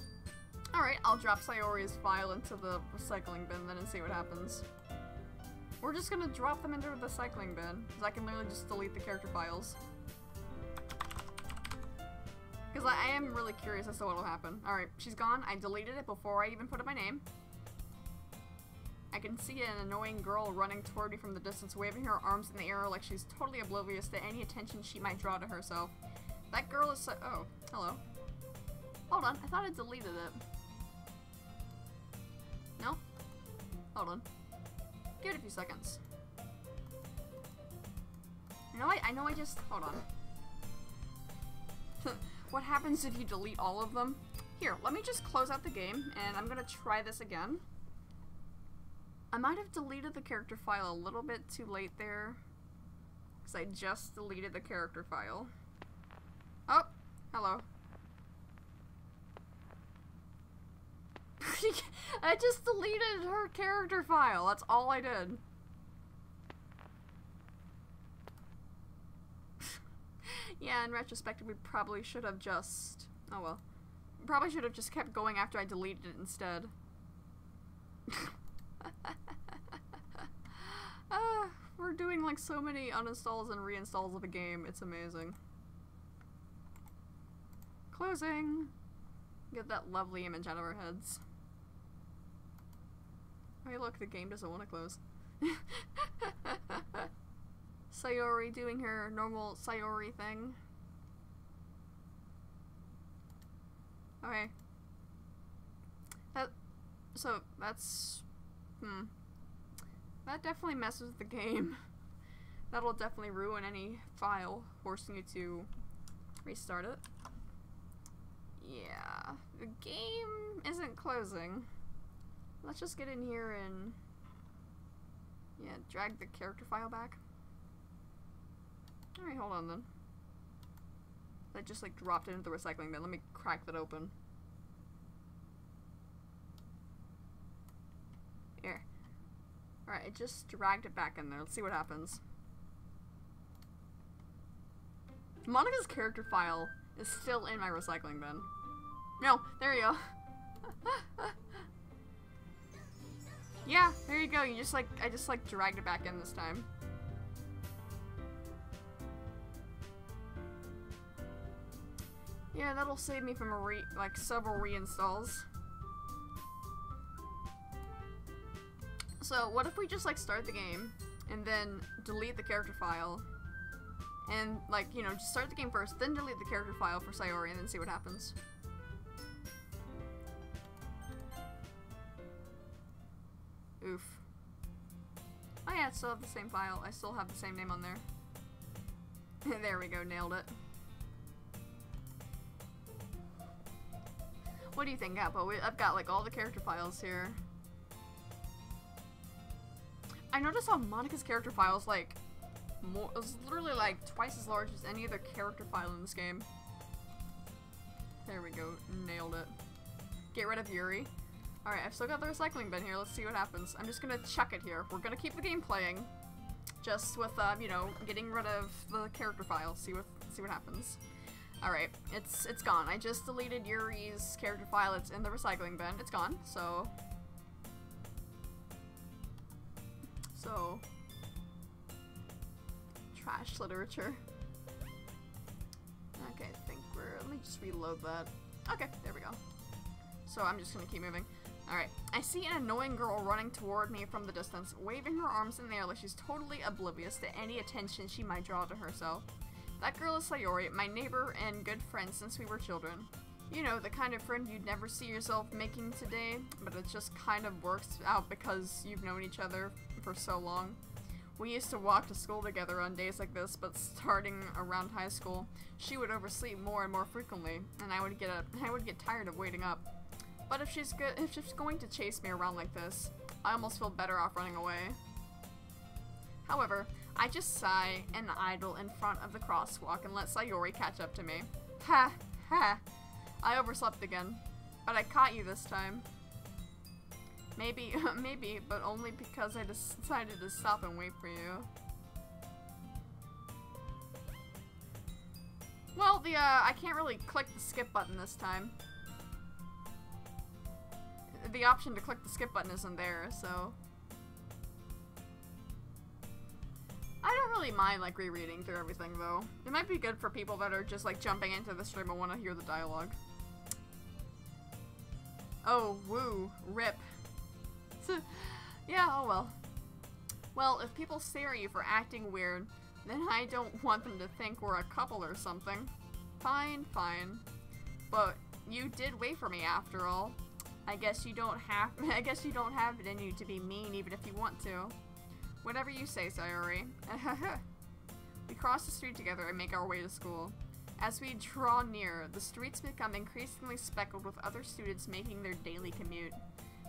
alright, I'll drop Sayori's file into the recycling bin then and see what happens. We're just gonna drop them into the recycling bin, because I can literally just delete the character files. Because I am really curious as to what will happen. Alright, she's gone. I deleted it before I even put in my name. I can see an annoying girl running toward me from the distance, waving her arms in the air like she's totally oblivious to any attention she might draw to herself. That girl is so- oh, hello. Hold on, I thought I deleted it. No? Hold on. Give it a few seconds. You know what? I know I just- hold on. What happens if you delete all of them? Here, let me just close out the game, and I'm gonna try this again. I might have deleted the character file a little bit too late there, because I just deleted the character file. Oh, hello. I just deleted her character file, that's all I did. Yeah, in retrospect, we probably should have just... oh well. Probably should have just kept going after I deleted it instead. We're doing like so many uninstalls and reinstalls of a game, it's amazing. Closing! Get that lovely image out of our heads. Hey look, the game doesn't want to close. Sayori doing her normal Sayori thing. Okay. That's... that definitely messes with the game. That'll definitely ruin any file, forcing you to restart it. Yeah, the game isn't closing. Let's just get in here and... yeah, drag the character file back. Alright, hold on then. I just like dropped it into the recycling bin. Let me crack that open. Here. Alright, I just dragged it back in there. Let's see what happens. Monika's character file is still in my recycling bin. No, there you go. Yeah, there you go. You just like, I just like dragged it back in this time. Yeah, that'll save me from like several reinstalls. So what if we just like start the game and then delete the character file and like, you know, just start the game first, then delete the character file for Sayori and then see what happens. Oof. Oh yeah, I still have the same file. I still have the same name on there. There we go, nailed it. What do you think, Appo? I've got like all the character files here. I noticed how Monika's character file is like more, it was literally like twice as large as any other character file in this game. There we go, nailed it. Get rid of Yuri. Alright, I've still got the recycling bin here, let's see what happens. I'm just gonna chuck it here. We're gonna keep the game playing. Just with, you know, getting rid of the character file, see what happens. Alright, it's gone. I just deleted Yuri's character file, it's in the recycling bin, it's gone, so... trash literature. Okay, I think let me just reload that. Okay, there we go. So I'm just gonna keep moving. Alright, I see an annoying girl running toward me from the distance, waving her arms in the air like she's totally oblivious to any attention she might draw to herself. That girl is Sayori, my neighbor and good friend since we were children. You know, the kind of friend you'd never see yourself making today, but it just kind of works out because you've known each other for so long. We used to walk to school together on days like this, but starting around high school, she would oversleep more and more frequently, and I would get tired of waiting up. But if she's going to chase me around like this, I almost feel better off running away. However, I just sigh and idle in front of the crosswalk and let Sayori catch up to me. Ha ha. I overslept again. But I caught you this time. Maybe, maybe, but only because I decided to stop and wait for you. Well, I can't really click the skip button this time. The option to click the skip button isn't there, so... I don't really mind, like, rereading through everything, though. It might be good for people that are just, like, jumping into the stream and want to hear the dialogue. Oh, woo. Rip. Yeah, oh well. Well, if people stare at you for acting weird, then I don't want them to think we're a couple or something. Fine, fine. But you did wait for me after all. I guess you don't have it in you to be mean even if you want to. Whatever you say, Sayori. We cross the street together and make our way to school. As we draw near, the streets become increasingly speckled with other students making their daily commute.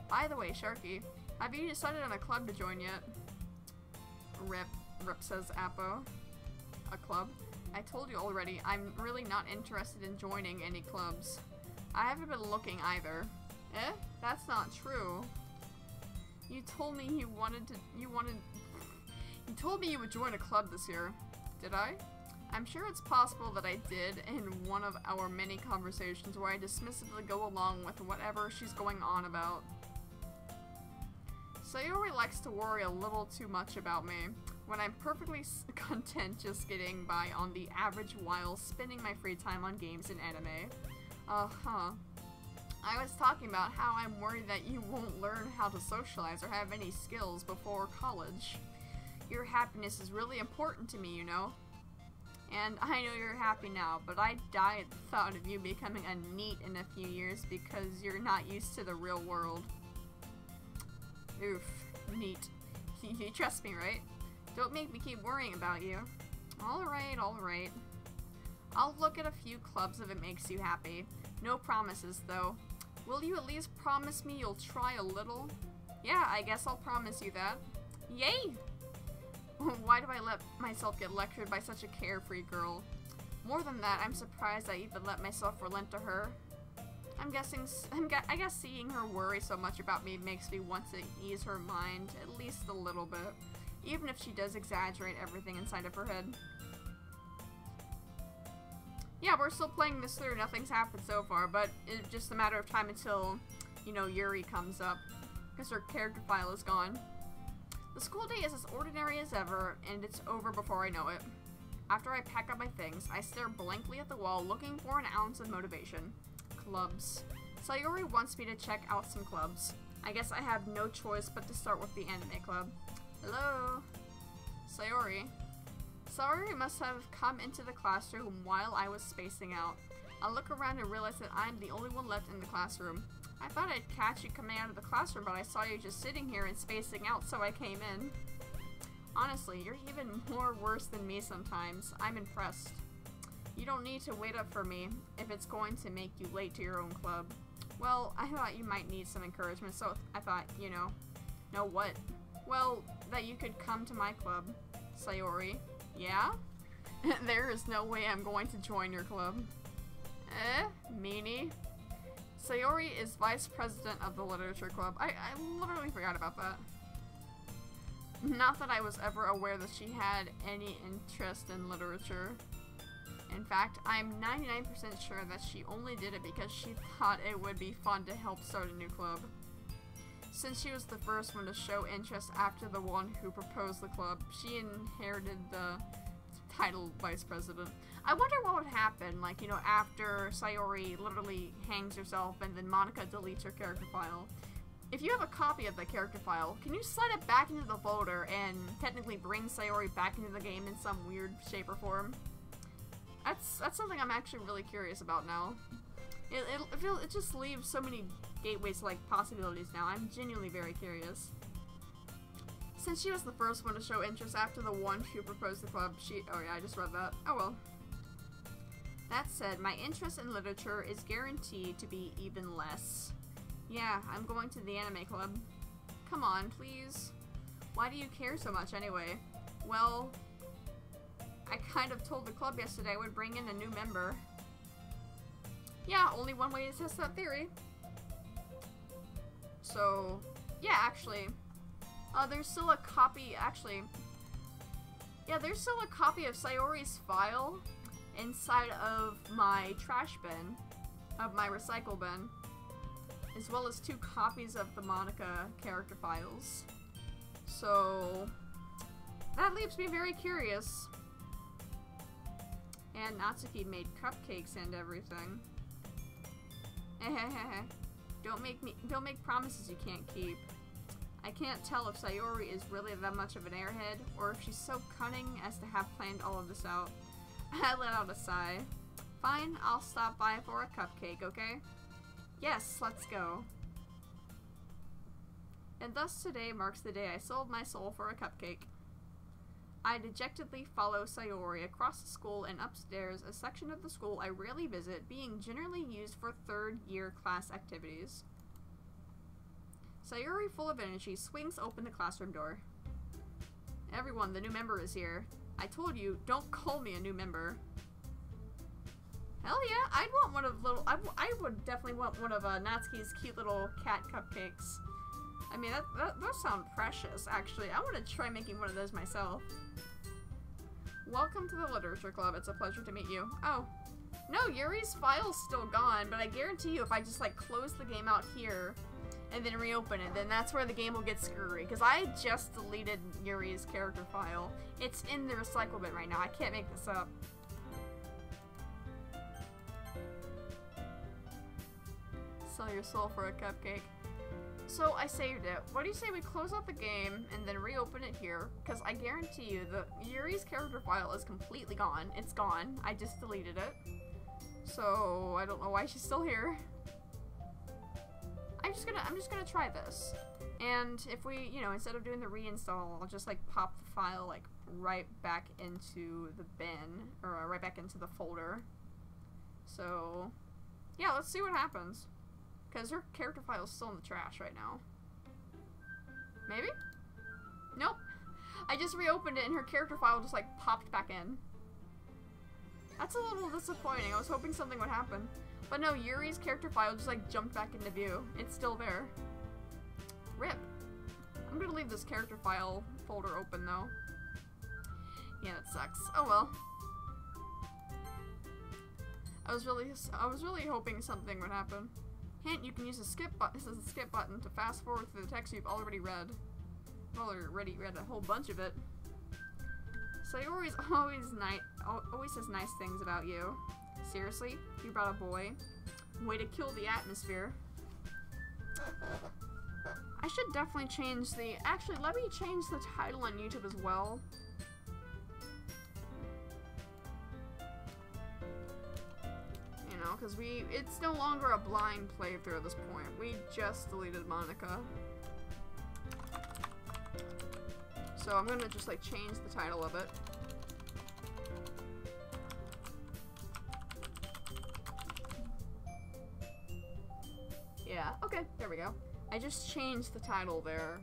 By the way, Sharky, have you decided on a club to join yet? Rip says Appo. A club? I told you already, I'm really not interested in joining any clubs. I haven't been looking either. Eh? That's not true. You told me you told me you would join a club this year. Did I? I'm sure it's possible that I did in one of our many conversations where I dismissively go along with whatever she's going on about. Sayori likes to worry a little too much about me, when I'm perfectly content just getting by on the average while spending my free time on games and anime. Uh-huh. I was talking about how I'm worried that you won't learn how to socialize or have any skills before college. Your happiness is really important to me, you know. And I know you're happy now, but I die at the thought of you becoming a NEET in a few years because you're not used to the real world. Oof. NEET. You trust me, right? Don't make me keep worrying about you. Alright, alright. I'll look at a few clubs if it makes you happy. No promises, though. Will you at least promise me you'll try a little? Yeah, I guess I'll promise you that. Yay! Why do I let myself get lectured by such a carefree girl? More than that, I'm surprised I even let myself relent to her. I guess seeing her worry so much about me makes me want to ease her mind, at least a little bit. Even if she does exaggerate everything inside of her head. Yeah, we're still playing this through. Nothing's happened so far, but it's just a matter of time until, you know, Yuri comes up. Because her character file is gone. The school day is as ordinary as ever, and it's over before I know it. After I pack up my things, I stare blankly at the wall, looking for an ounce of motivation. Clubs. Sayori wants me to check out some clubs. I guess I have no choice but to start with the anime club. Hello? Sayori. Sayori must have come into the classroom while I was spacing out. I look around and realize that I'm the only one left in the classroom. I thought I'd catch you coming out of the classroom, but I saw you just sitting here and spacing out, so I came in. Honestly, you're even more worse than me sometimes. I'm impressed. You don't need to wait up for me if it's going to make you late to your own club. Well, I thought you might need some encouragement, so I thought, you know. Know what? Well, that you could come to my club. Sayori. Yeah? There is no way I'm going to join your club. Meanie. Sayori is vice president of the literature club. I literally forgot about that. Not that I was ever aware that she had any interest in literature. In fact, I'm 99% sure that she only did it because she thought it would be fun to help start a new club. Since she was the first one to show interest after the one who proposed the club, she inherited the title vice president. I wonder what would happen, like, you know, after Sayori literally hangs herself and then Monika deletes her character file. If you have a copy of the character file, can you slide it back into the folder and technically bring Sayori back into the game in some weird shape or form? That's something I'm actually really curious about now. It just leaves so many gateways to, like, possibilities now. I'm genuinely very curious. Since she was the first one to show interest after the one who proposed the club, oh yeah, I just read that. Oh well. That said, my interest in literature is guaranteed to be even less. Yeah, I'm going to the anime club. Come on, please. Why do you care so much anyway? Well, I kind of told the club yesterday I would bring in a new member. Yeah, only one way to test that theory. So, yeah, actually, there's still a copy, actually, yeah, there's still a copy of Sayori's file inside of my trash bin, of my recycle bin, as well as 2 copies of the Monika character files. So, that leaves me very curious. And Natsuki made cupcakes and everything. Don't make promises you can't keep. I can't tell if Sayori is really that much of an airhead, or if she's so cunning as to have planned all of this out. I let out a sigh. Fine, I'll stop by for a cupcake, okay? Yes, let's go. And thus today marks the day I sold my soul for a cupcake. I dejectedly follow Sayori across the school and upstairs, a section of the school I rarely visit, being generally used for third-year class activities. Sayori, full of energy, swings open the classroom door. Everyone, the new member is here. I told you, don't call me a new member. Hell yeah, I'd want one of little. I would definitely want one of Natsuki's cute little cat cupcakes. I mean, those sound precious, actually. I want to try making one of those myself. Welcome to the Literature Club. It's a pleasure to meet you. Oh. No, Yuri's file's still gone, but I guarantee you if I just, like, close the game out here and then reopen it, then that's where the game will get screwy. Because I just deleted Yuri's character file. It's in the recycle bin right now. I can't make this up. Sell your soul for a cupcake. So I saved it. What do you say we close out the game and then reopen it here? Because I guarantee you the Yuri's character file is completely gone. It's gone. I just deleted it. So I don't know why she's still here. I'm just gonna try this. And if we, you know, instead of doing the reinstall, I'll just like pop the file like right back into the bin or right back into the folder. So yeah, let's see what happens. Because her character file is still in the trash right now. Maybe? Nope. I just reopened it and her character file just like popped back in. That's a little disappointing. I was hoping something would happen. But no, Yuri's character file just like jumped back into view. It's still there. RIP. I'm gonna leave this character file folder open though. Yeah, it sucks. Oh well. I was really hoping something would happen. Hint, you can use the skip button. This is the skip button to fast forward through the text you've already read. I've already read a whole bunch of it. Sayori's always says nice things about you. Seriously? You brought a boy? Way to kill the atmosphere. I should definitely change the... Actually, let me change the title on YouTube as well. Because it's no longer a blind playthrough at this point. We just deleted Monika. So I'm gonna just like change the title of it. Yeah, okay, there we go. I just changed the title there.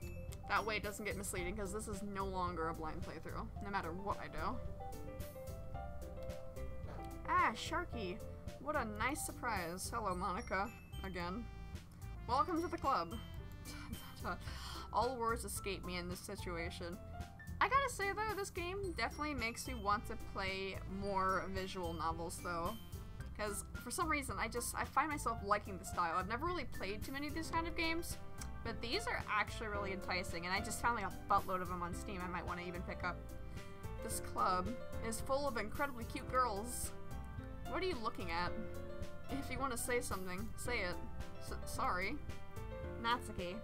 That way it doesn't get misleading because this is no longer a blind playthrough, no matter what I do. Ah, Sharky. What a nice surprise. Hello, Monika. Again. Welcome to the club. All words escape me in this situation. I gotta say though, this game definitely makes me want to play more visual novels though. Because for some reason, I find myself liking the style. I've never really played too many of these kind of games, but these are actually really enticing and I just found like a buttload of them on Steam I might want to even pick up. This club is full of incredibly cute girls. What are you looking at? If you want to say something, say it. Sorry. Natsuki.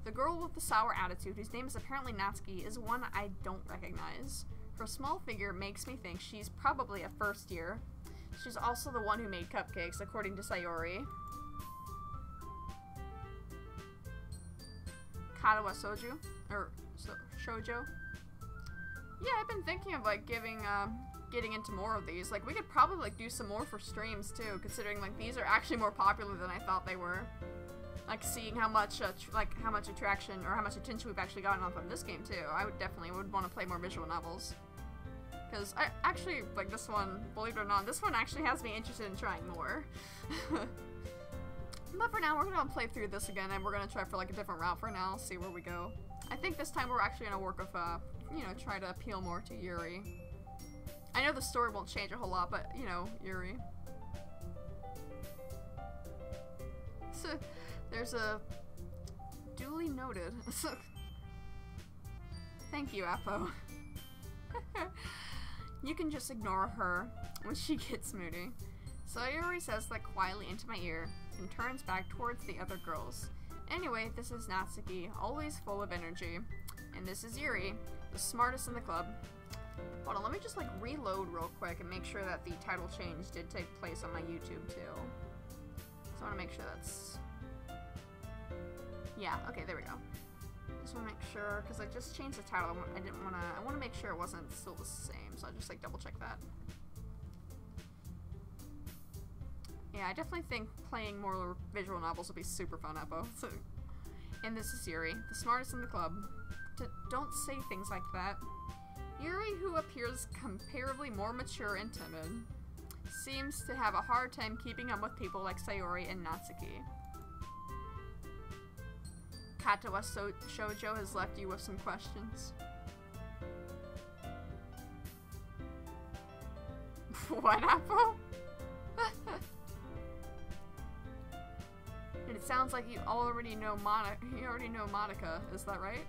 The girl with the sour attitude, whose name is apparently Natsuki, is one I don't recognize. Her small figure makes me think she's probably a first year. She's also the one who made cupcakes, according to Sayori. Katawa Soju? Or Shoujo? Yeah, I've been thinking of like getting into more of these. Like we could probably like do some more for streams too, considering like these are actually more popular than I thought they were. Like seeing how much attraction or how much attention we've actually gotten off of this game too. I would definitely want to play more visual novels. Because I actually, like this one, believe it or not, this one actually has me interested in trying more. But for now, we're gonna play through this again, and we're gonna try for like a different route for now, see where we go. I think this time we're actually gonna work with, you know, try to appeal more to Yuri. I know the story won't change a whole lot, but, you know, Yuri. So, there's a duly noted. Thank you, Appo. You can just ignore her when she gets moody. Sayori says that quietly into my ear and turns back towards the other girls. Anyway, this is Natsuki, always full of energy. And this is Yuri, the smartest in the club. Hold on, let me just like reload real quick and make sure that the title change did take place on my YouTube too. So I want to make sure that's... Yeah, okay, there we go. Just want to make sure, because I just changed the title. I want to make sure it wasn't still the same, so I just like double check that. Yeah, I definitely think playing more visual novels will be super fun, Appo. So, and this is Yuri, the smartest in the club. Don't say things like that. Yuri, who appears comparably more mature and timid, seems to have a hard time keeping up with people like Sayori and Natsuki. Katawa Shoujo has left you with some questions. What, Apple? And it sounds like you already know Monika, is that right?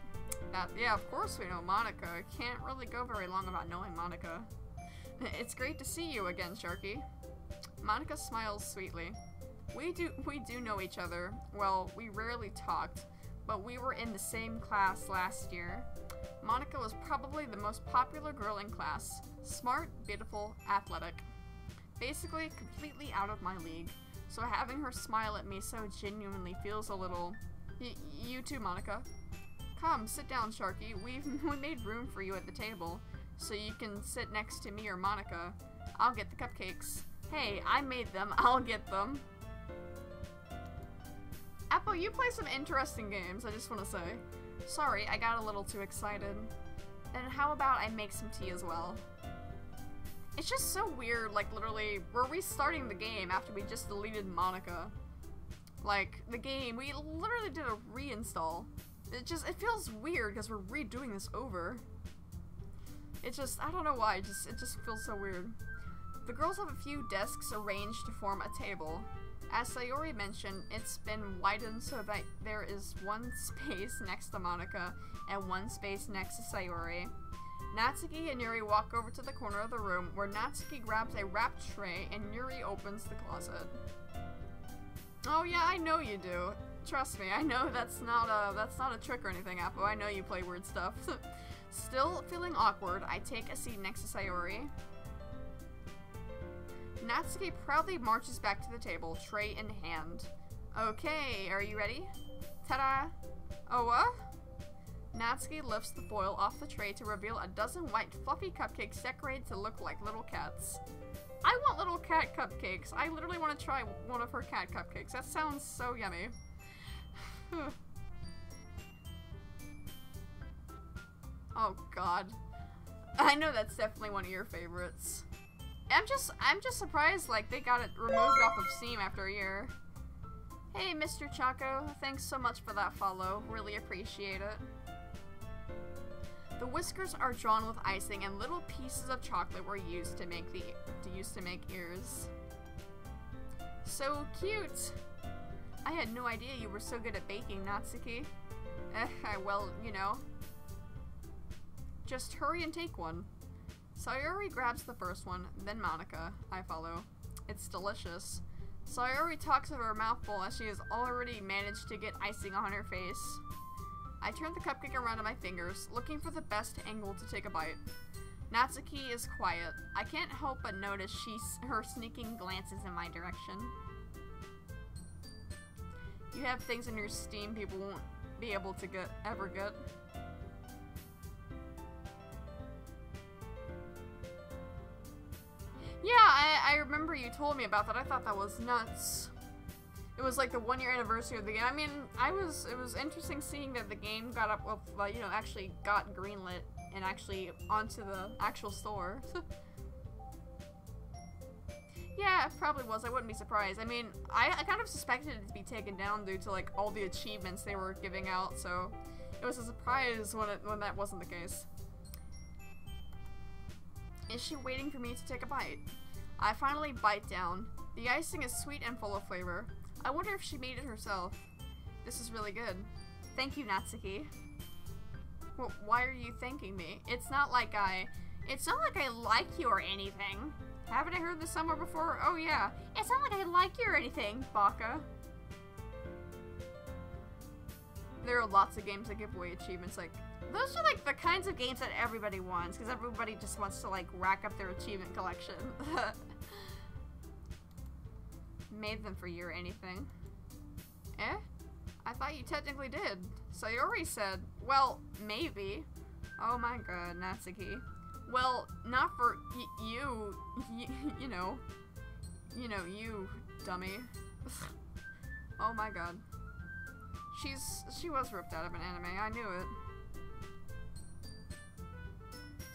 Yeah, of course we know Monika. I can't really go very long about knowing Monika. It's great to see you again, Sharky. Monika smiles sweetly. We do know each other. Well, we rarely talked, but we were in the same class last year. Monika was probably the most popular girl in class. Smart, beautiful, athletic. Basically, completely out of my league. So having her smile at me so genuinely feels a little... You too, Monika. Come, sit down, Sharky. We made room for you at the table, so you can sit next to me or Monika. I'll get the cupcakes. Hey, I made them. I'll get them. Apple, you play some interesting games, I just want to say. Sorry, I got a little too excited. Then how about I make some tea as well? It's just so weird, like literally, we're restarting the game after we just deleted Monika. Like, the game, we literally did a reinstall. It feels weird because we're redoing this over. It just, I don't know why, it just feels so weird. The girls have a few desks arranged to form a table. As Sayori mentioned, it's been widened so that there is one space next to Monika and one space next to Sayori. Natsuki and Yuri walk over to the corner of the room where Natsuki grabs a wrapped tray and Yuri opens the closet. Oh yeah, I know you do. Trust me, I know that's not a trick or anything, Appo. I know you play weird stuff. Still feeling awkward, I take a seat next to Sayori. Natsuki proudly marches back to the table, tray in hand. Okay, are you ready? Ta-da! Oh, what? Natsuki lifts the foil off the tray to reveal a dozen white fluffy cupcakes decorated to look like little cats. I want little cat cupcakes. I literally want to try one of her cat cupcakes. That sounds so yummy. Oh god. I know that's definitely one of your favorites. I'm just surprised like they got it removed off of Steam after a year. Hey Mr. Chaco, thanks so much for that follow. Really appreciate it. The whiskers are drawn with icing and little pieces of chocolate were used to make ears. So cute! I had no idea you were so good at baking, Natsuki. Well, you know. Just hurry and take one. Sayori grabs the first one, then Monika. I follow. It's delicious. Sayori talks with her mouth full as she has already managed to get icing on her face. I turn the cupcake around on my fingers, looking for the best angle to take a bite. Natsuki is quiet. I can't help but notice her sneaking glances in my direction. You have things in your Steam people won't be able to ever get. Yeah, I remember you told me about that. I thought that was nuts. It was like the 1-year anniversary of the game. I mean, it was interesting seeing that the game got up with, you know, actually got greenlit and actually onto the actual store. Yeah, it probably was. I wouldn't be surprised. I mean, I kind of suspected it to be taken down due to like all the achievements they were giving out, so it was a surprise when that wasn't the case. Is she waiting for me to take a bite? I finally bite down. The icing is sweet and full of flavor. I wonder if she made it herself. This is really good. Thank you, Natsuki. Well, why are you thanking me? It's not like I like you or anything. Haven't I heard this somewhere before? Oh yeah. It's not like I like you or anything, Baka. There are lots of games that give away achievements. Like, those are like the kinds of games that everybody wants, because everybody just wants to like rack up their achievement collection. Made them for you or anything. Eh? I thought you technically did. Sayori said, well, maybe. Oh my god, Natsuki. Well, not for you, you know, you dummy. Oh my god. She was ripped out of an anime, I knew it.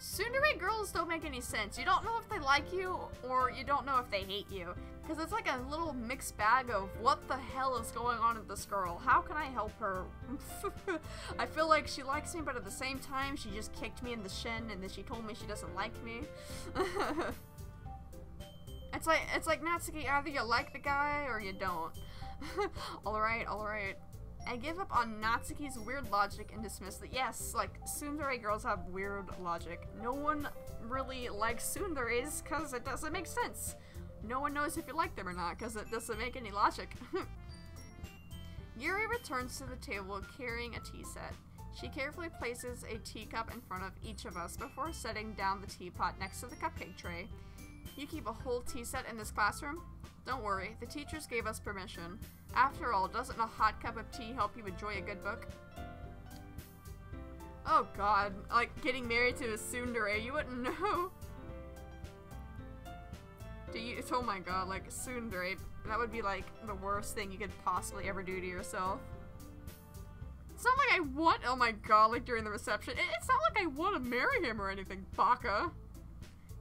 Tsundere girls don't make any sense. You don't know if they like you, or you don't know if they hate you. Because it's like a little mixed bag of what the hell is going on with this girl. How can I help her? I feel like she likes me, but at the same time, she just kicked me in the shin, and then she told me she doesn't like me. It's like Natsuki, either you like the guy, or you don't. Alright, alright. I give up on Natsuki's weird logic and dismiss that yes, like, tsundere girls have weird logic. No one really likes tsunderes because it doesn't make sense. No one knows if you like them or not because it doesn't make any logic. Yuri returns to the table carrying a tea set. She carefully places a teacup in front of each of us before setting down the teapot next to the cupcake tray. You keep a whole tea set in this classroom? Don't worry, the teachers gave us permission. After all, doesn't a hot cup of tea help you enjoy a good book? Oh god, like getting married to a tsundere, you wouldn't know. Oh my god, like tsundere, that would be like the worst thing you could possibly ever do to yourself. It's not like I want, oh my god, like during the reception, it's not like I want to marry him or anything, Baka.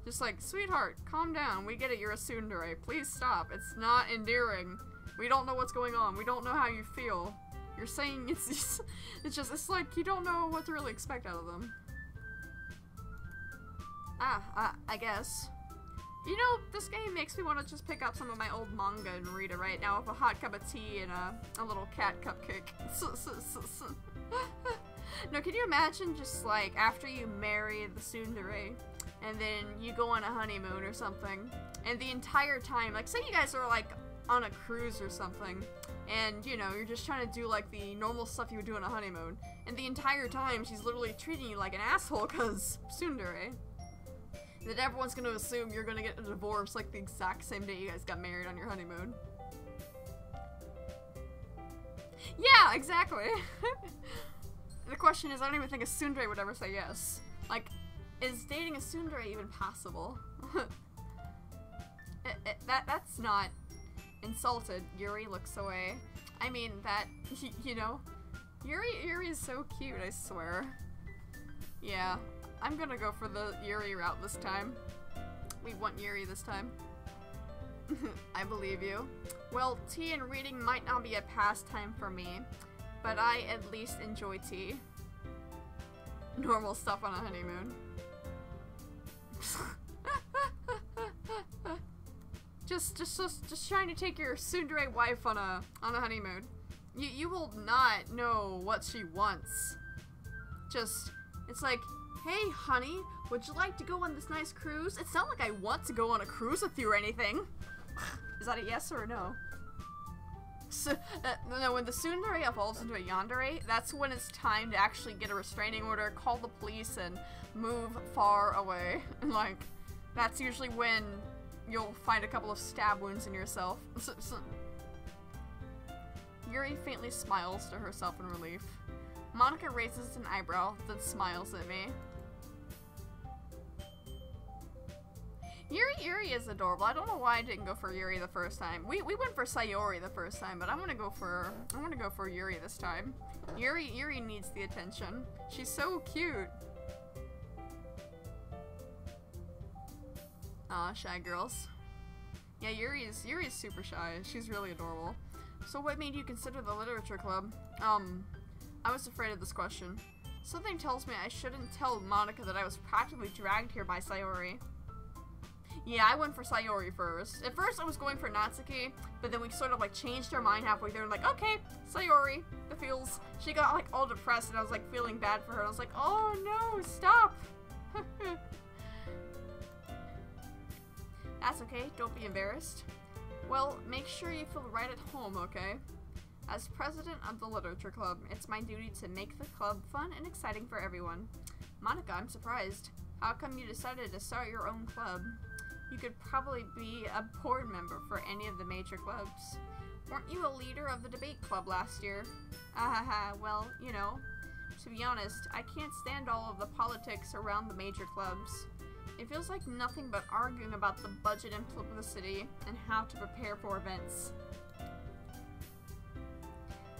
Just like, sweetheart, calm down, we get it, you're a tsundere, please stop, it's not endearing. We don't know what's going on. We don't know how you feel. You're saying it's like you don't know what to really expect out of them. I guess. You know, this game makes me want to just pick up some of my old manga and read it right now with a hot cup of tea and a little cat cupcake. No, can you imagine just like after you marry the tsundere and then you go on a honeymoon or something and the entire time, like say you guys are like on a cruise or something, and you know, you're just trying to do like the normal stuff you would do on a honeymoon, and the entire time she's literally treating you like an asshole cause tsundere. Then everyone's gonna assume you're gonna get a divorce like the exact same day you guys got married on your honeymoon. Yeah, exactly. The question is, I don't even think a tsundere would ever say yes. Like, is dating a tsundere even possible? That's not insulted. Yuri looks away. I mean, that, you know, Yuri is so cute, I swear. Yeah, I'm gonna go for the Yuri route this time. We want Yuri this time. I believe you. Well, tea and reading might not be a pastime for me, but I at least enjoy tea. Normal stuff on a honeymoon. Just trying to take your tsundere wife on a honeymoon. You will not know what she wants. It's like, hey honey, would you like to go on this nice cruise? It's not like I want to go on a cruise with you or anything. Is that a yes or a no? So, no, when the tsundere evolves into a yandere, that's when it's time to actually get a restraining order, call the police, and move far away. Like, that's usually when you'll find a couple of stab wounds in yourself. Yuri faintly smiles to herself in relief. Monika raises an eyebrow, then smiles at me. Yuri is adorable. I don't know why I didn't go for Yuri the first time. We went for Sayori the first time, but I'm gonna go for Yuri this time. Yuri needs the attention. She's so cute. Aw, shy girls. Yeah, Yuri's super shy. She's really adorable. So what made you consider the literature club? I was afraid of this question. Something tells me I shouldn't tell Monika that I was practically dragged here by Sayori. Yeah, I went for Sayori first. At first I was going for Natsuki, but then we sort of like changed our mind halfway through and like, okay, Sayori. The feels. She got like all depressed and I was like feeling bad for her. I was like, oh no, stop. That's okay, don't be embarrassed. Well, make sure you feel right at home, okay? As president of the literature club, it's my duty to make the club fun and exciting for everyone. Monika, I'm surprised. How come you decided to start your own club? You could probably be a board member for any of the major clubs. Weren't you a leader of the debate club last year? Well, you know, to be honest, I can't stand all of the politics around the major clubs. It feels like nothing but arguing about the budget and publicity and how to prepare for events.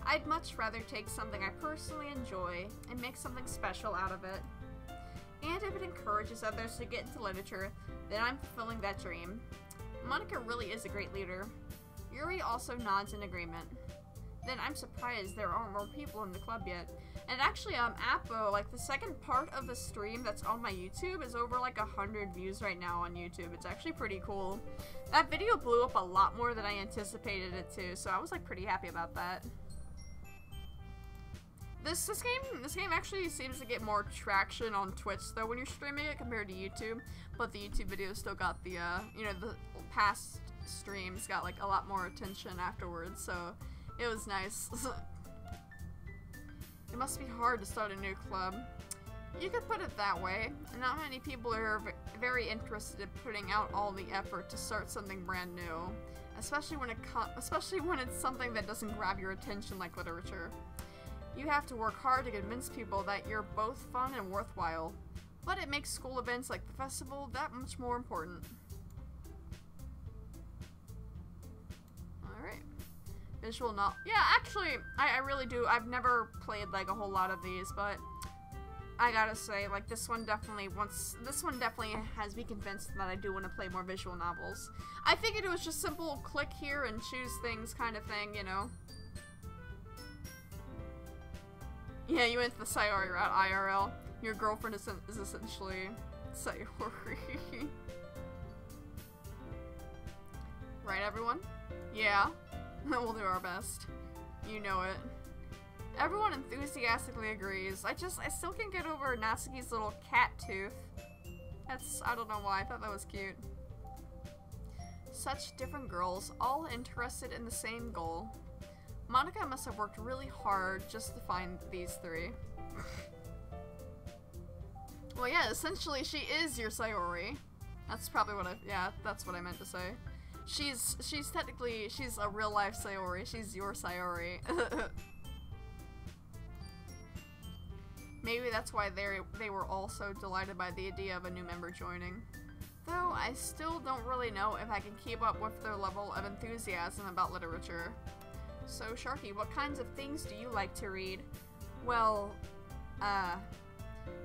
I'd much rather take something I personally enjoy and make something special out of it. And if it encourages others to get into literature, then I'm fulfilling that dream. Monika really is a great leader. Yuri also nods in agreement. Then I'm surprised there aren't more people in the club yet. And actually, Appo, like the second part of the stream that's on my YouTube is over like 100 views right now on YouTube. It's actually pretty cool. That video blew up a lot more than I anticipated it to, so I was like pretty happy about that. This game actually seems to get more traction on Twitch though when you're streaming it compared to YouTube, but the YouTube video still got the you know, the past streams got like a lot more attention afterwards, so it was nice. It must be hard to start a new club. You could put it that way. Not many people are very interested in putting out all the effort to start something brand new, especially when it's something that doesn't grab your attention like literature. You have to work hard to convince people that you're both fun and worthwhile, but it makes school events like the festival that much more important. Alright. Visual novel. Yeah, actually, I really do. I've never played like a whole lot of these, but I gotta say, like this one definitely has me convinced that I do want to play more visual novels. I figured it was just simple click here and choose things kind of thing, you know. Yeah, you went the Sayori route, IRL. Your girlfriend is essentially Sayori. Right, everyone? Yeah. We'll do our best. You know it. Everyone enthusiastically agrees. I still can't get over Natsuki's little cat tooth. I don't know why, I thought that was cute. Such different girls, all interested in the same goal. Monika must have worked really hard just to find these three. Well, yeah, essentially she is your Sayori. That's probably what that's what I meant to say. She's a real life Sayori. She's your Sayori. Maybe that's why they were all so delighted by the idea of a new member joining. Though I still don't really know if I can keep up with their level of enthusiasm about literature. So, Sharky, what kinds of things do you like to read? Well,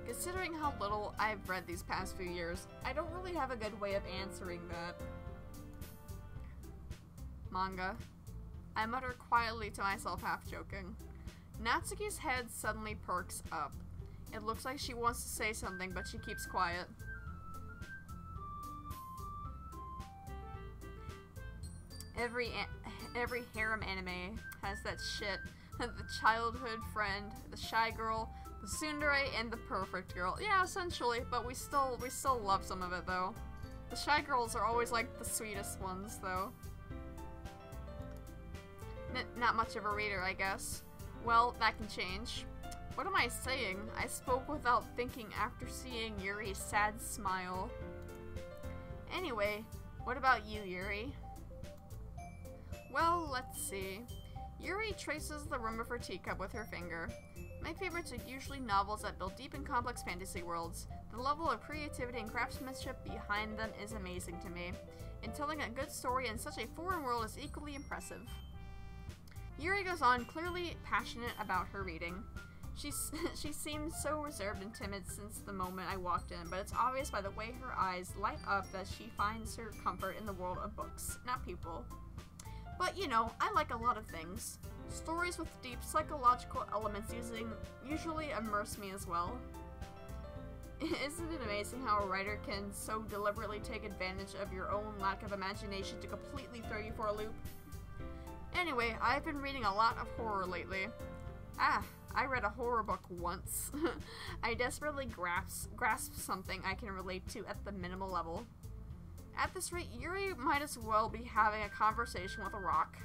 considering how little I've read these past few years, I don't really have a good way of answering that. Manga. I mutter quietly to myself, half joking. Natsuki's head suddenly perks up. It looks like she wants to say something, but she keeps quiet. Every harem anime has that shit. The childhood friend, the shy girl, the tsundere, and the perfect girl. Yeah, essentially, but we still love some of it though. The shy girls are always like the sweetest ones though. Not much of a reader, I guess. Well, that can change. What am I saying? I spoke without thinking after seeing Yuri's sad smile. Anyway, what about you, Yuri? Well, let's see. Yuri traces the rim of her teacup with her finger. My favorites are usually novels that build deep and complex fantasy worlds. The level of creativity and craftsmanship behind them is amazing to me, and telling a good story in such a foreign world is equally impressive. Yuri goes on, clearly passionate about her reading. She seemed so reserved and timid since the moment I walked in, but it's obvious by the way her eyes light up that she finds her comfort in the world of books, not people. But you know, I like a lot of things. Stories with deep psychological elements usually immerse me as well. Isn't it amazing how a writer can so deliberately take advantage of your own lack of imagination to completely throw you for a loop? Anyway, I've been reading a lot of horror lately. I read a horror book once. I desperately grasp something I can relate to at the minimal level. At this rate, Yuri might as well be having a conversation with a rock.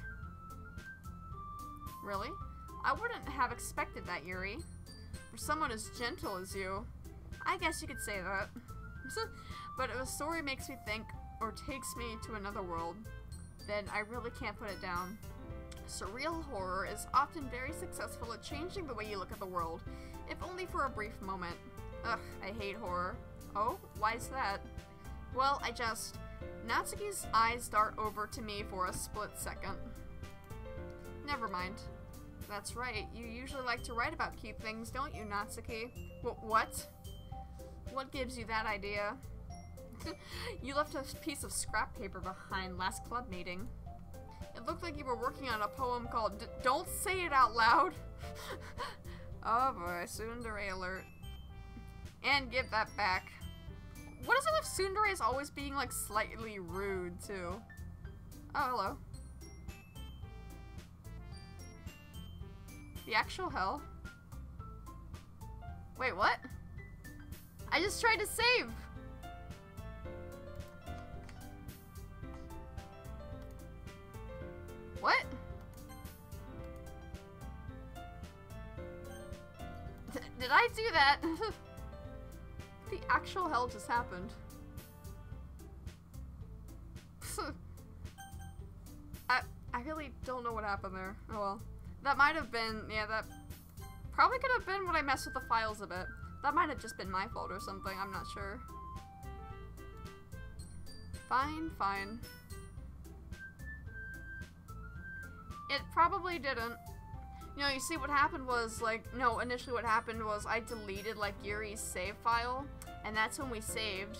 Really? I wouldn't have expected that, Yuri. For someone as gentle as you. I guess you could say that. But if a story makes me think, or takes me to another world, then I really can't put it down. Surreal horror is often very successful at changing the way you look at the world, if only for a brief moment. Ugh, I hate horror. Oh, why's that? Well, Natsuki's eyes dart over to me for a split second. Never mind. That's right, you usually like to write about cute things, don't you, Natsuki? What? What gives you that idea? You left a piece of scrap paper behind last club meeting. It looked like you were working on a poem called Don't Say It Out Loud! Oh boy, tsundere alert. And give that back. What is it with tsunderes always being like slightly rude too? Oh, hello. The actual hell? Wait, what? I just tried to save! What? Did I do that? The actual hell just happened. I really don't know what happened there. Oh well. That might have been, yeah, that probably could have been when I messed with the files a bit. That might have just been my fault or something, I'm not sure. Fine, fine. It probably didn't. You know, you see what happened was, like, no, initially what happened was I deleted, like, Yuri's save file, and that's when we saved.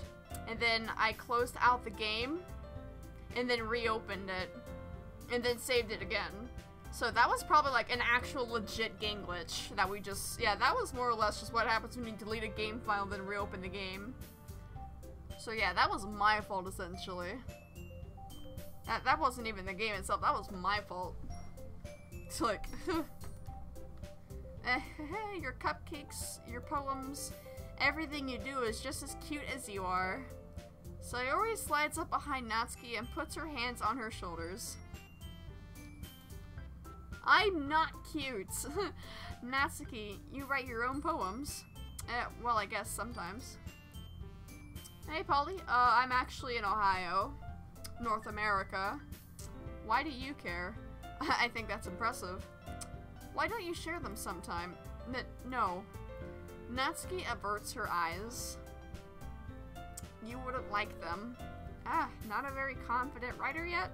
And then I closed out the game, and then reopened it, and then saved it again. So that was probably, like, an actual legit game glitch that we just, yeah, that was more or less just what happens when you delete a game file and then reopen the game. So yeah, that was my fault, essentially. That wasn't even the game itself, that was my fault. It's like, your cupcakes, your poems, everything you do is just as cute as you are. Sayori slides up behind Natsuki and puts her hands on her shoulders. I'm not cute. Natsuki, you write your own poems. Well, I guess sometimes. Hey, Polly. I'm actually in Ohio, North America. Why do you care? I think that's impressive. Why don't you share them sometime? No. Natsuki averts her eyes. You wouldn't like them. Not a very confident writer yet?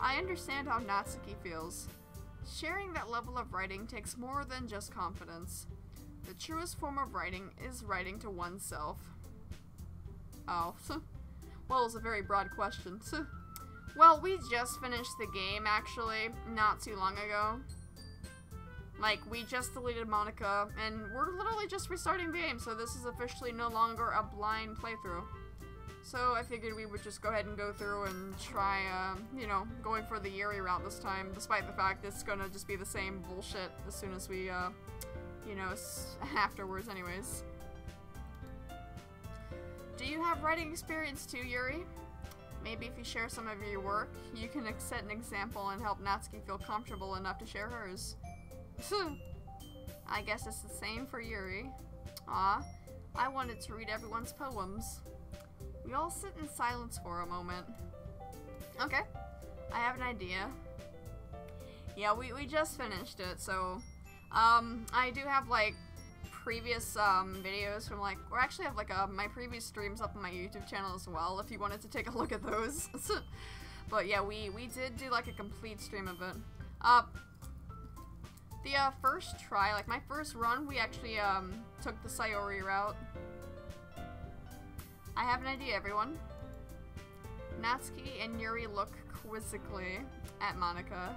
I understand how Natsuki feels. Sharing that level of writing takes more than just confidence. The truest form of writing is writing to oneself. Oh. Well, it's a very broad question. Well, we just finished the game, actually, not too long ago. Like, we just deleted Monika, and we're literally just restarting the game, so this is officially no longer a blind playthrough. So I figured we would just go ahead and go through and try, you know, going for the Yuri route this time, despite the fact it's gonna just be the same bullshit as soon as we, you know, afterwards anyways. Do you have writing experience too, Yuri? Maybe if you share some of your work, you can set an example and help Natsuki feel comfortable enough to share hers. I guess it's the same for Yuri. Aw, I wanted to read everyone's poems. We all sit in silence for a moment. Okay, I have an idea. Yeah, we just finished it, so, I do have, like, previous, videos from, like, or actually have, like, my previous streams up on my YouTube channel as well, if you wanted to take a look at those. But yeah, we did do, like, a complete stream of it. The first try, like my first run, we actually took the Sayori route. I have an idea, everyone. Natsuki and Yuri look quizzically at Monika.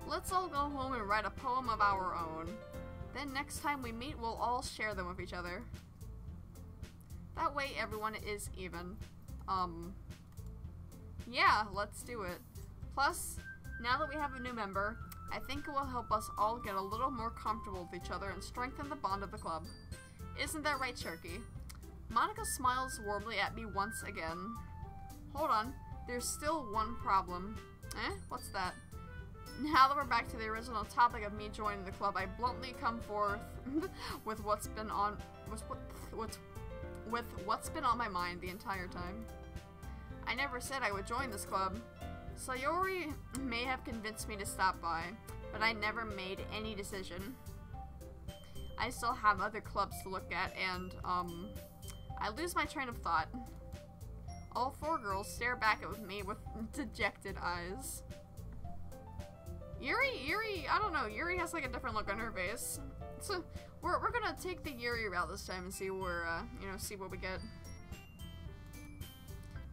Let's all go home and write a poem of our own. Then next time we meet, we'll all share them with each other. That way everyone is even. Yeah, let's do it. Plus, now that we have a new member, I think it will help us all get a little more comfortable with each other and strengthen the bond of the club. Isn't that right, Sharky? Monika smiles warmly at me once again. Hold on, there's still one problem. What's that? Now that we're back to the original topic of me joining the club, I bluntly come forth with what's been on my mind the entire time. I never said I would join this club. Sayori may have convinced me to stop by, but I never made any decision. I still have other clubs to look at, and, I lose my train of thought. All four girls stare back at me with dejected eyes. Yuri, I don't know, Yuri has like a different look on her face. So, we're gonna take the Yuri route this time and see where, see what we get.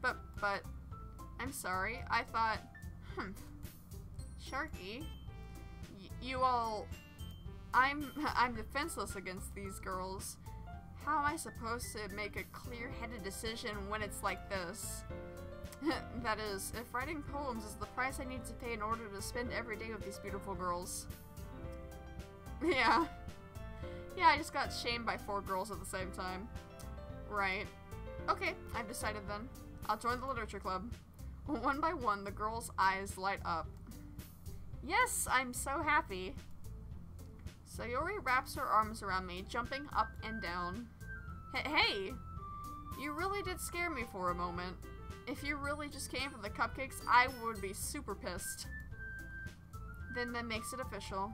But, I'm sorry, I thought, Sharky, I'm defenseless against these girls. How am I supposed to make a clear-headed decision when it's like this? That is, if writing poems is the price I need to pay in order to spend every day with these beautiful girls. Yeah, I just got shamed by 4 girls at the same time. Right. Okay, I've decided then. I'll join the literature club. One by one, the girls' eyes light up. Yes, I'm so happy. Sayori wraps her arms around me, jumping up and down. Hey! You really did scare me for a moment. If you really just came for the cupcakes, I would be super pissed. Then that makes it official.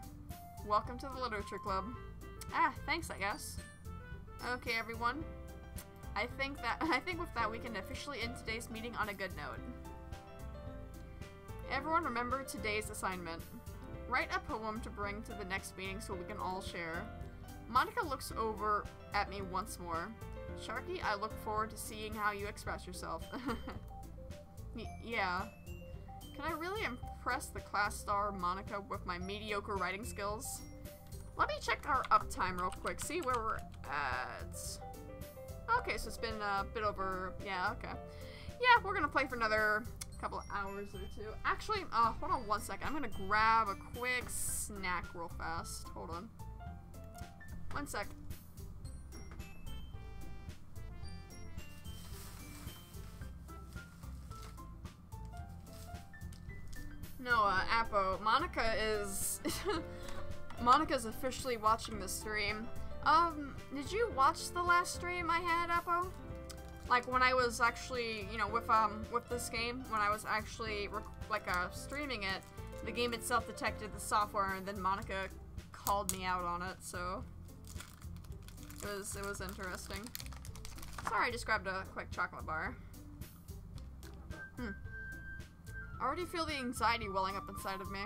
Welcome to the literature club. Thanks, I guess. Okay, everyone. I think with that we can officially end today's meeting on a good note. Everyone remember today's assignment. Write a poem to bring to the next meeting so we can all share. Monika looks over at me once more. Sharky, I look forward to seeing how you express yourself. Yeah. Can I really impress the class star Monika with my mediocre writing skills? Let me check our uptime real quick, see where we're at. Okay, so it's been a bit over, yeah, okay. Yeah, we're gonna play for another couple of hours or two. Actually, hold on one second. I'm gonna grab a quick snack real fast. Hold on. One sec. No, Appo, Monika is... Monika's officially watching the stream. Did you watch the last stream I had, Appo? Like, when I was actually, with this game, when I was actually, streaming it, the game itself detected the software, and then Monika called me out on it, so... It was interesting. Sorry, I just grabbed a quick chocolate bar. I already feel the anxiety welling up inside of me.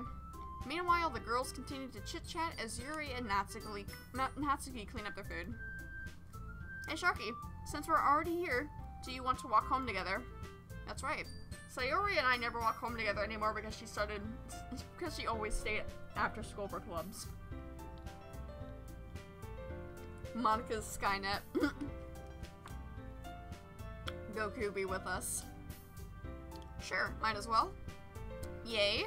Meanwhile, the girls continue to chit-chat as Yuri and Natsuki clean up their food. Hey Sharky, since we're already here, do you want to walk home together? That's right. Sayori and I never walk home together anymore because she always stayed after school for clubs. Monika's Skynet. Goku be with us. Sure, might as well. Yay.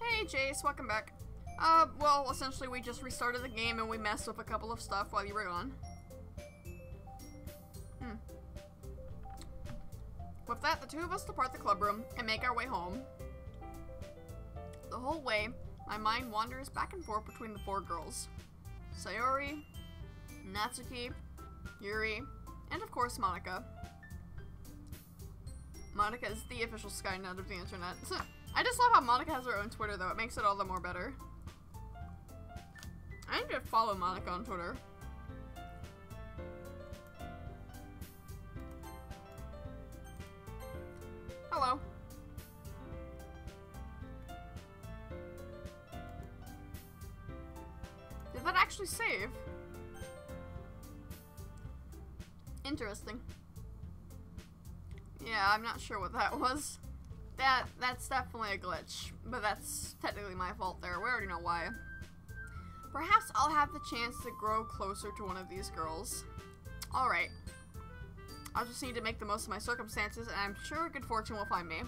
Hey Jace, welcome back. Well, essentially we just restarted the game and we messed with a couple of stuff while you were gone. With that, the two of us depart the club room and make our way home. The whole way, my mind wanders back and forth between the 4 girls. Sayori, Natsuki, Yuri, and of course Monika. Monika is the official Skynet of the internet. I just love how Monika has her own Twitter though, it makes it all the more better. I need to follow Monika on Twitter. Hello. actually save. Interesting. Yeah, I'm not sure what that was. That's definitely a glitch, but that's technically my fault there. We already know why. Perhaps I'll have the chance to grow closer to one of these girls. Alright. I'll just need to make the most of my circumstances, and I'm sure good fortune will find me.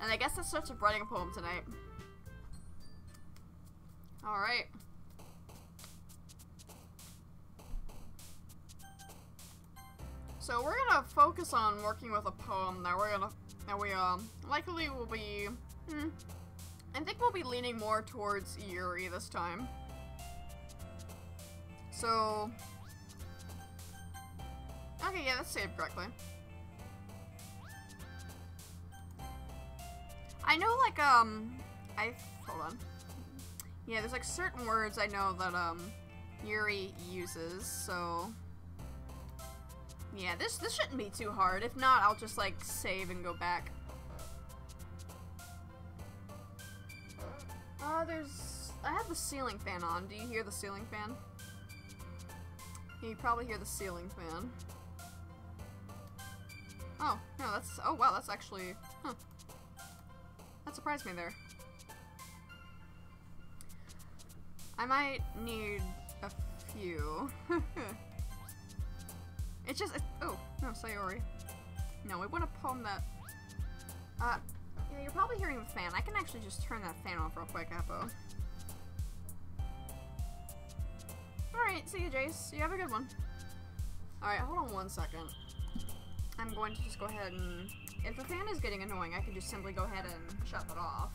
And I guess that starts with writing a poem tonight. Alright. So we're gonna focus on working with a poem that we likely will be, I think we'll be leaning more towards Yuri this time. So, okay, yeah, that's saved correctly. I know, like, hold on. Yeah, there's, like, certain words I know that, Yuri uses, so... Yeah, this shouldn't be too hard. If not, I'll just, like, save and go back. I have the ceiling fan on. Do you hear the ceiling fan? Yeah, you probably hear the ceiling fan. Oh, no, oh wow, that's actually, huh. That surprised me there. I might need a few. It's just, oh, no, Sayori. No, we want a poem that, yeah, you're probably hearing the fan. I can actually just turn that fan off real quick, Appo. Alright, see you, Jace. You have a good one. Alright, hold on 1 second. I'm going to just go ahead and, if the fan is getting annoying, I can just simply go ahead and shut it off.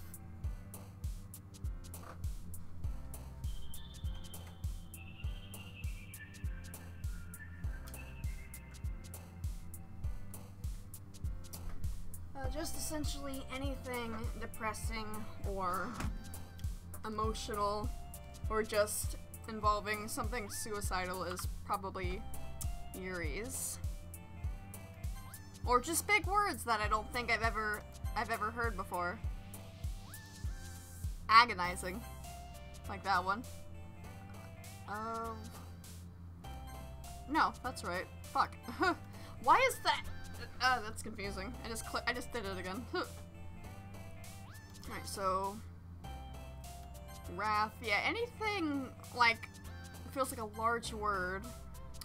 Just essentially anything depressing or emotional or just involving something suicidal is probably Yuri's. Or just big words that I don't think I've ever heard before. Agonizing. Like that one. No, that's right. Fuck. Why is that? That's confusing. I just did it again. Alright, so... Wrath. Yeah, anything, like, feels like a large word.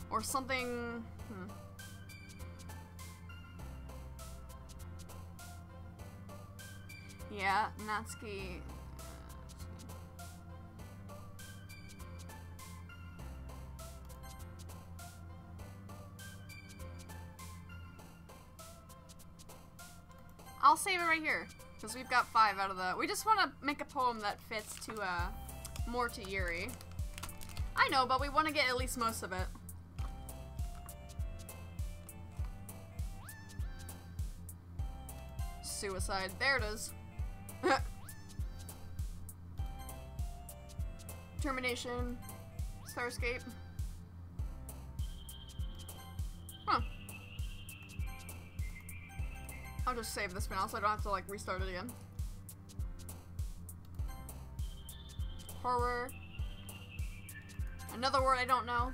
Or something... Yeah, Natsuki... I'll save it right here, because we've got 5 out of the... We just want to make a poem that fits to, more to Yuri. I know, but we want to get at least most of it. Suicide. There it is. Termination. Starscape. Huh. I'll just save this one so I don't have to, like, restart it again. Horror. Another word I don't know.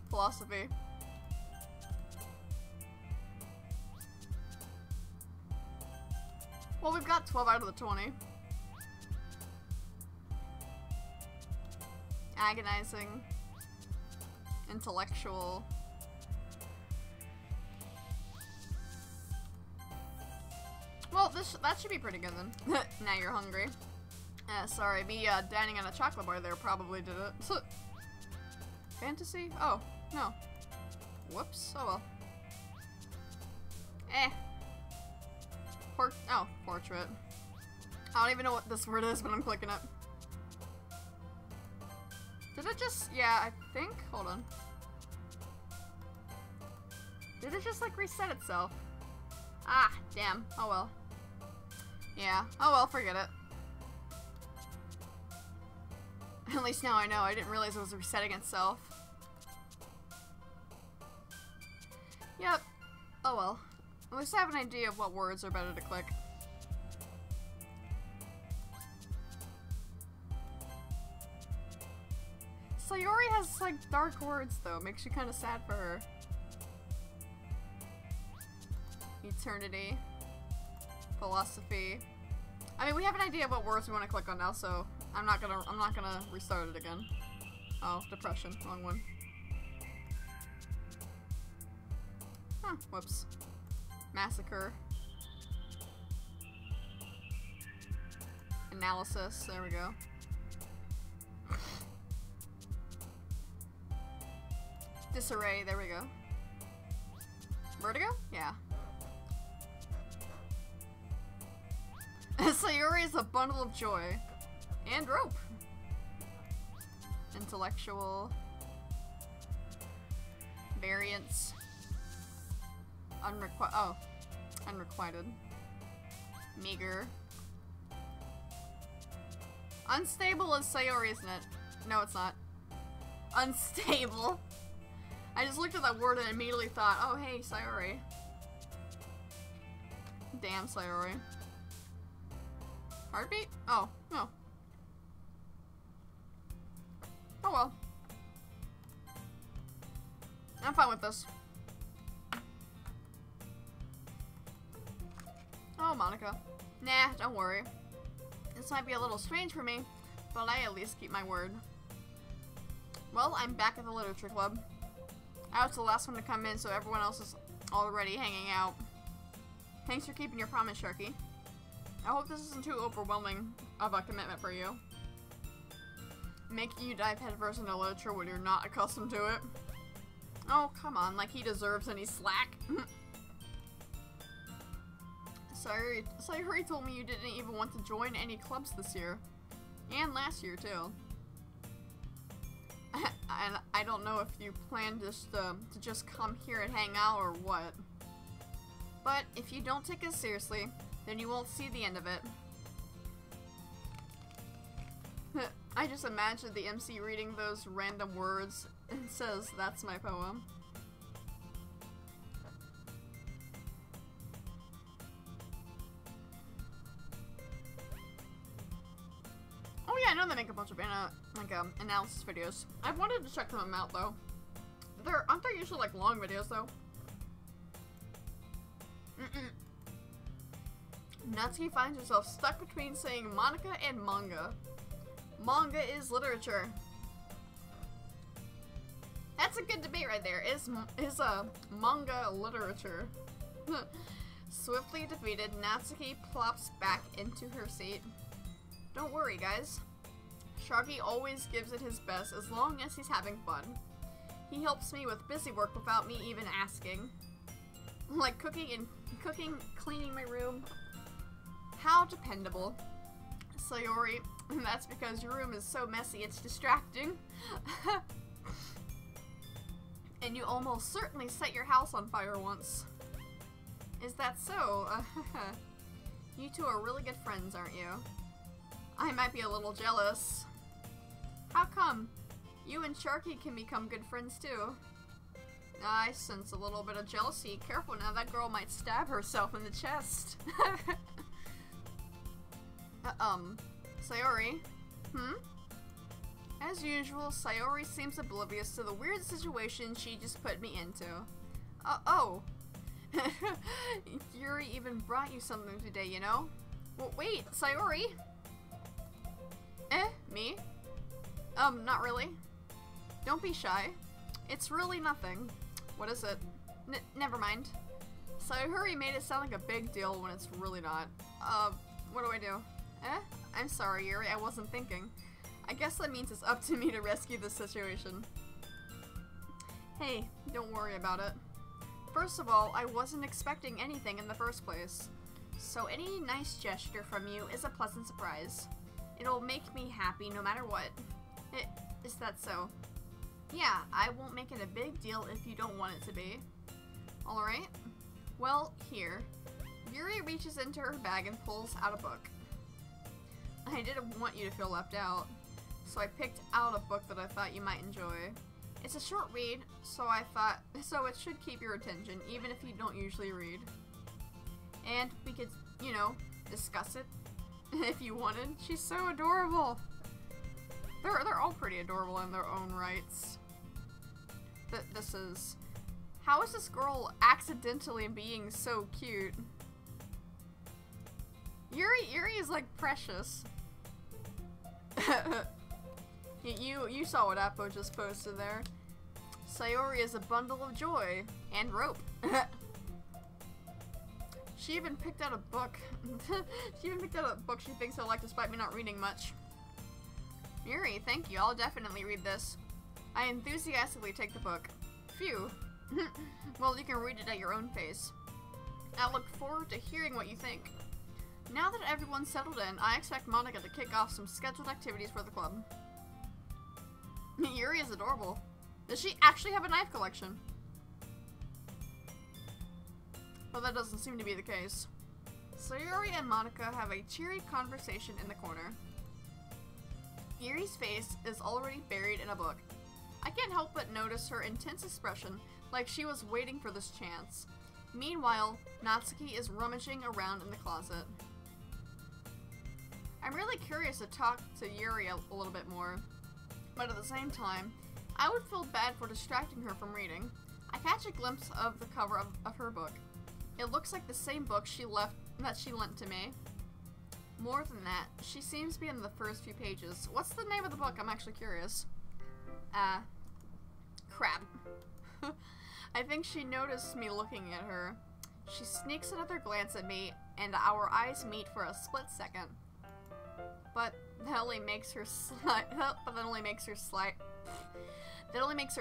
Philosophy. Well, we've got 12 out of the 20. Agonizing. Intellectual. Well, that should be pretty good then. Now you're hungry. Sorry, me dining on a chocolate bar there probably did it. Fantasy? Oh, no. Whoops. Oh well. Portrait. I don't even know what this word is, but I'm clicking it. Did it just... Yeah, I think... Hold on. Did it just, like, reset itself? Ah, damn. Oh well. Yeah. Oh well, forget it. At least now I know. I didn't realize it was resetting itself. Yep. Oh well. At least I have an idea of what words are better to click. Sayori has like dark words though, makes you kind of sad for her. Eternity. Philosophy. I mean, we have an idea of what words we want to click on now, so I'm not gonna restart it again. Oh, depression, wrong one. Huh, whoops. Massacre. Analysis, there we go. Disarray, there we go. Vertigo? Yeah. Sayori is a bundle of joy. And rope. Intellectual. Variance. Unrequited. Meager. Unstable is Sayori, isn't it? No, it's not. Unstable. I just looked at that word and immediately thought, oh hey, Sayori. Damn, Sayori. Heartbeat? Oh, no. Oh well. I'm fine with this. Oh, Monika. Nah, don't worry. This might be a little strange for me, but I at least keep my word. Well, I'm back at the literature club. I was the last one to come in, so everyone else is already hanging out. Thanks for keeping your promise, Sharky. I hope this isn't too overwhelming of a commitment for you. Making you dive headfirst into literature when you're not accustomed to it. Oh, come on, like he deserves any slack. Sayori told me you didn't even want to join any clubs this year. And last year, too. And I don't know if you plan just to just come here and hang out or what. But if you don't take us seriously, then you won't see the end of it. I just imagined the MC reading those random words and says, "That's my poem." Oh yeah, I know they make a bunch of analysis videos. I've wanted to check them out though. Aren't there usually like long videos though? Natsuki finds herself stuck between saying Monika and manga. Manga is literature. That's a good debate right there. Is manga literature? Swiftly defeated, Natsuki plops back into her seat. Don't worry, guys. Sharky always gives it his best as long as he's having fun. He helps me with busy work without me even asking. Like cooking, cleaning my room. How dependable. Sayori, that's because your room is so messy it's distracting. And you almost certainly set your house on fire once. Is that so? You two are really good friends, aren't you? I might be a little jealous. How come? You and Sharky can become good friends too. I sense a little bit of jealousy. Careful now, that girl might stab herself in the chest. Sayori? As usual, Sayori seems oblivious to the weird situation she just put me into. Oh. Yuri even brought you something today, you know? Well, wait, Sayori? Me? Not really. Don't be shy. It's really nothing. What is it? Never mind. Sayori made it sound like a big deal when it's really not. What do I do? I'm sorry, Yuri, I wasn't thinking. I guess that means it's up to me to rescue the situation. Hey, don't worry about it. First of all, I wasn't expecting anything in the first place. So any nice gesture from you is a pleasant surprise. It'll make me happy no matter what. Is that so? Yeah, I won't make it a big deal if you don't want it to be. Alright? Well, here. Yuri reaches into her bag and pulls out a book. I didn't want you to feel left out, so I picked out a book that I thought you might enjoy. It's a short read, so it should keep your attention, even if you don't usually read. And we could, you know, discuss it if you wanted. She's so adorable. They're all pretty adorable in their own rights. This is... How is this girl accidentally being so cute? Yuri is like precious. You saw what Appo just posted there. Sayori is a bundle of joy and rope. She even picked out a book. She thinks I'll like despite me not reading much. Yuri, thank you. I'll definitely read this. I enthusiastically take the book. Phew. Well, you can read it at your own pace. I look forward to hearing what you think. Now that everyone's settled in, I expect Monika to kick off some scheduled activities for the club. Yuri is adorable. Does she actually have a knife collection? Well, that doesn't seem to be the case. Sayori and Monika have a cheery conversation in the corner. Yuri's face is already buried in a book. I can't help but notice her intense expression, like she was waiting for this chance. Meanwhile, Natsuki is rummaging around in the closet. I'm really curious to talk to Yuri a little bit more, but at the same time, I would feel bad for distracting her from reading. I catch a glimpse of the cover of her book. It looks like the same book she lent to me. More than that, she seems to be in the first few pages. What's the name of the book? I'm actually curious. Crap. I think she noticed me looking at her. She sneaks another glance at me, and our eyes meet for a split second. But that only makes her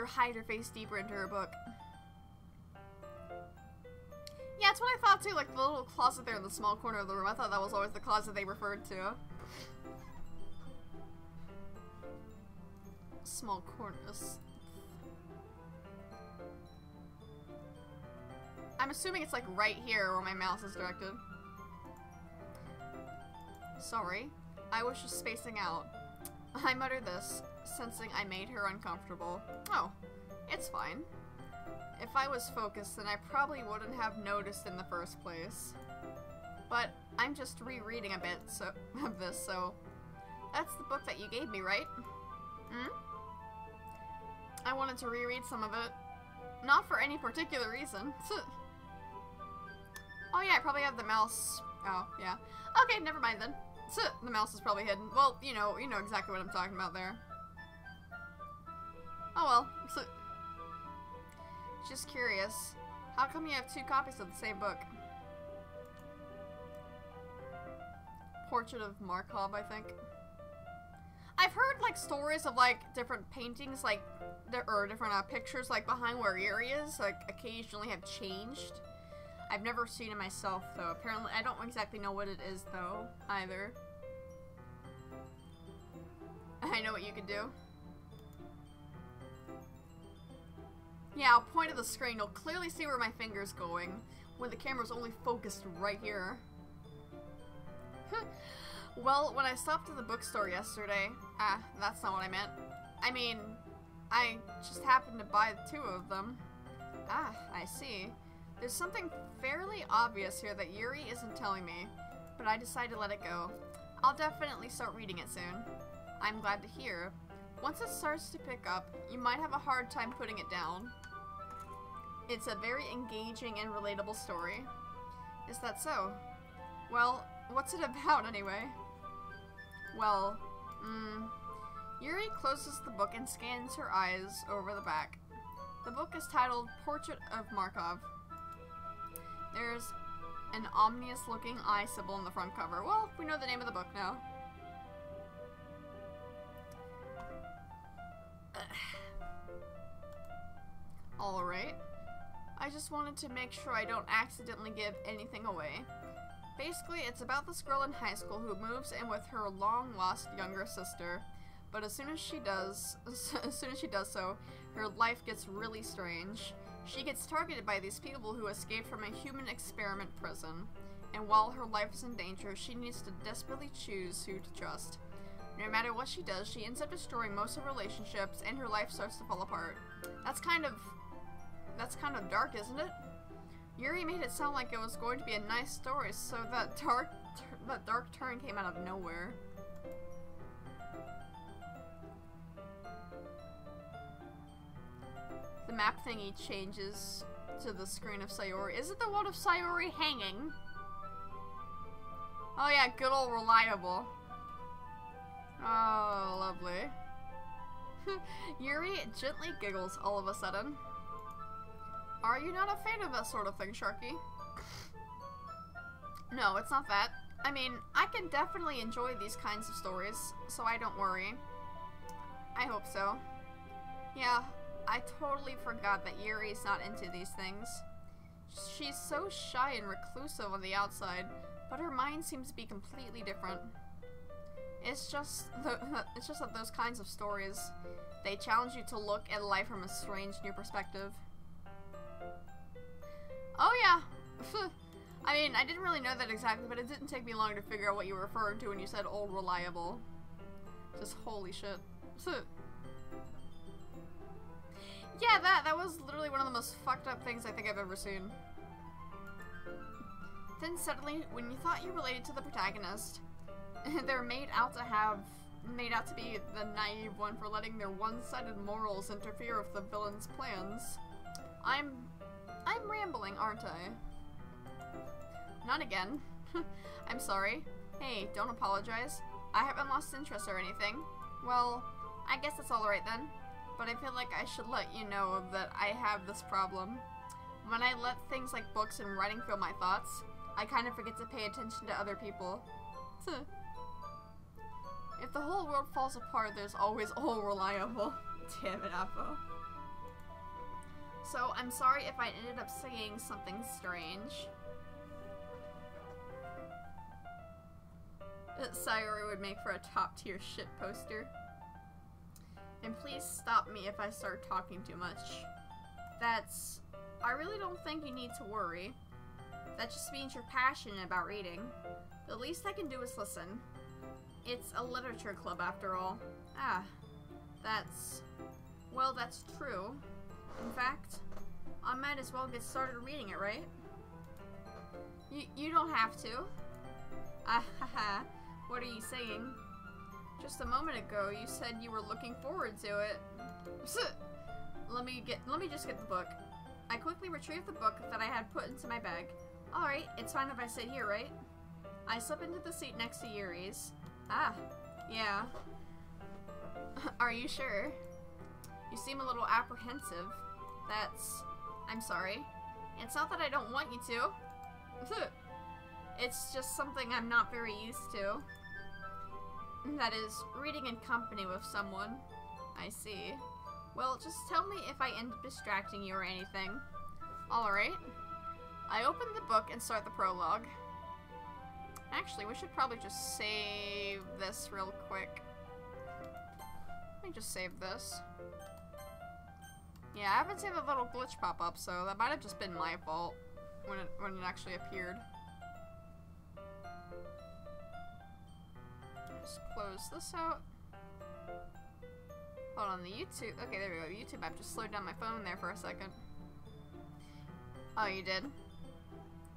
hide her face deeper into her book. Yeah, that's what I thought too, like the little closet there in the small corner of the room. I thought that was always the closet they referred to. Small corners. I'm assuming it's like right here where my mouse is directed. Sorry, I was just spacing out. I muttered this, sensing I made her uncomfortable. Oh, it's fine. If I was focused, then I probably wouldn't have noticed in the first place. But I'm just rereading a bit of this, so... That's the book that you gave me, right? Hmm? I wanted to reread some of it. Not for any particular reason. Oh yeah, I probably have the mouse... Oh, yeah. Okay, never mind then. The mouse is probably hidden. Well, you know exactly what I'm talking about there. Oh well. Just curious. How come you have two copies of the same book? Portrait of Markov, I think. I've heard like stories of like different paintings, like or different pictures, like behind where Yuri is, like occasionally have changed. I've never seen it myself, though. Apparently, I don't exactly know what it is, though, either. I know what you could do. Yeah, I'll point at the screen. You'll clearly see where my finger's going when the camera's only focused right here. Well, when I stopped at the bookstore yesterday, that's not what I meant. I mean, I just happened to buy two of them. Ah, I see. There's something fairly obvious here that Yuri isn't telling me, but I decided to let it go. I'll definitely start reading it soon. I'm glad to hear. Once it starts to pick up, you might have a hard time putting it down. It's a very engaging and relatable story. Is that so? Well, what's it about anyway? Well, Yuri closes the book and scans her eyes over the back. The book is titled Portrait of Markov. There's an ominous-looking eye symbol in the front cover. Well, we know the name of the book now. Alright. I just wanted to make sure I don't accidentally give anything away. Basically, it's about this girl in high school who moves in with her long-lost younger sister. But as soon as she does so, her life gets really strange. She gets targeted by these people who escaped from a human experiment prison. And while her life is in danger, she needs to desperately choose who to trust. No matter what she does, she ends up destroying most of her relationships, and her life starts to fall apart. That's kind of dark, isn't it? Yuri made it sound like it was going to be a nice story, so that dark turn came out of nowhere. The map thingy changes to the screen of Sayori. Is it the one of Sayori hanging? Oh yeah, good old reliable. Oh, lovely. Yuri gently giggles all of a sudden. Are you not a fan of that sort of thing, Sharky? No, it's not that. I mean, I can definitely enjoy these kinds of stories, so I don't worry. I hope so. Yeah, I totally forgot that Yuri's not into these things. She's so shy and reclusive on the outside, but her mind seems to be completely different. It's just that those kinds of stories, they challenge you to look at life from a strange new perspective. Oh yeah! I mean, I didn't really know that exactly, but it didn't take me long to figure out what you were referring to when you said old reliable. Just holy shit. Yeah, that was literally one of the most fucked up things I think I've ever seen. Then suddenly, when you thought you related to the protagonist, they're made out to be the naive one for letting their one-sided morals interfere with the villain's plans. I'm rambling, aren't I? Not again. I'm sorry. Hey, don't apologize. I haven't lost interest or anything. Well, I guess it's alright then. But I feel like I should let you know that I have this problem. When I let things like books and writing fill my thoughts, I kind of forget to pay attention to other people. If the whole world falls apart, there's always all reliable. Damn it, Appo. So, I'm sorry if I ended up saying something strange. Sayori would make for a top-tier shit poster. And please stop me if I start talking too much. I really don't think you need to worry. That just means you're passionate about reading. The least I can do is listen. It's a literature club after all. Ah, well, that's true. In fact, I might as well get started reading it, right? You don't have to. Ah, haha. What are you saying? Just a moment ago, you said you were looking forward to it. Let me just get the book. I quickly retrieved the book that I had put into my bag. Alright, it's fine if I sit here, right? I slip into the seat next to Yuri's. Ah, yeah. Are you sure? You seem a little apprehensive. I'm sorry. It's not that I don't want you to. It's just something I'm not very used to. That is, reading in company with someone. I see. Well, just tell me if I end up distracting you or anything. Alright. I open the book and start the prologue. Actually, we should probably just save this real quick. Let me just save this. Yeah, I haven't seen the little glitch pop up, so that might have just been my fault when it actually appeared. Just close this out. Hold on, the YouTube. Okay, there we go. The YouTube app just slowed down my phone there for a second. Oh, you did?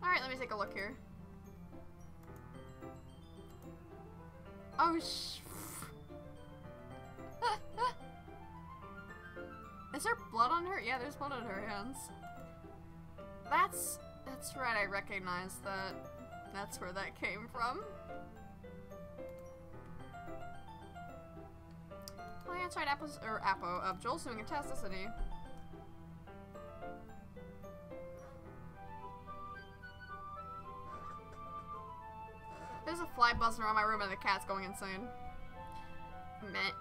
Alright, let me take a look here. Oh, Is there blood on her? Yeah, there's blood on her hands. That's right, I recognize that. That's where that came from. Oh yeah, that's right, Appo. Joel's doing a test, isn't he? There's a fly buzzing around my room and the cat's going insane.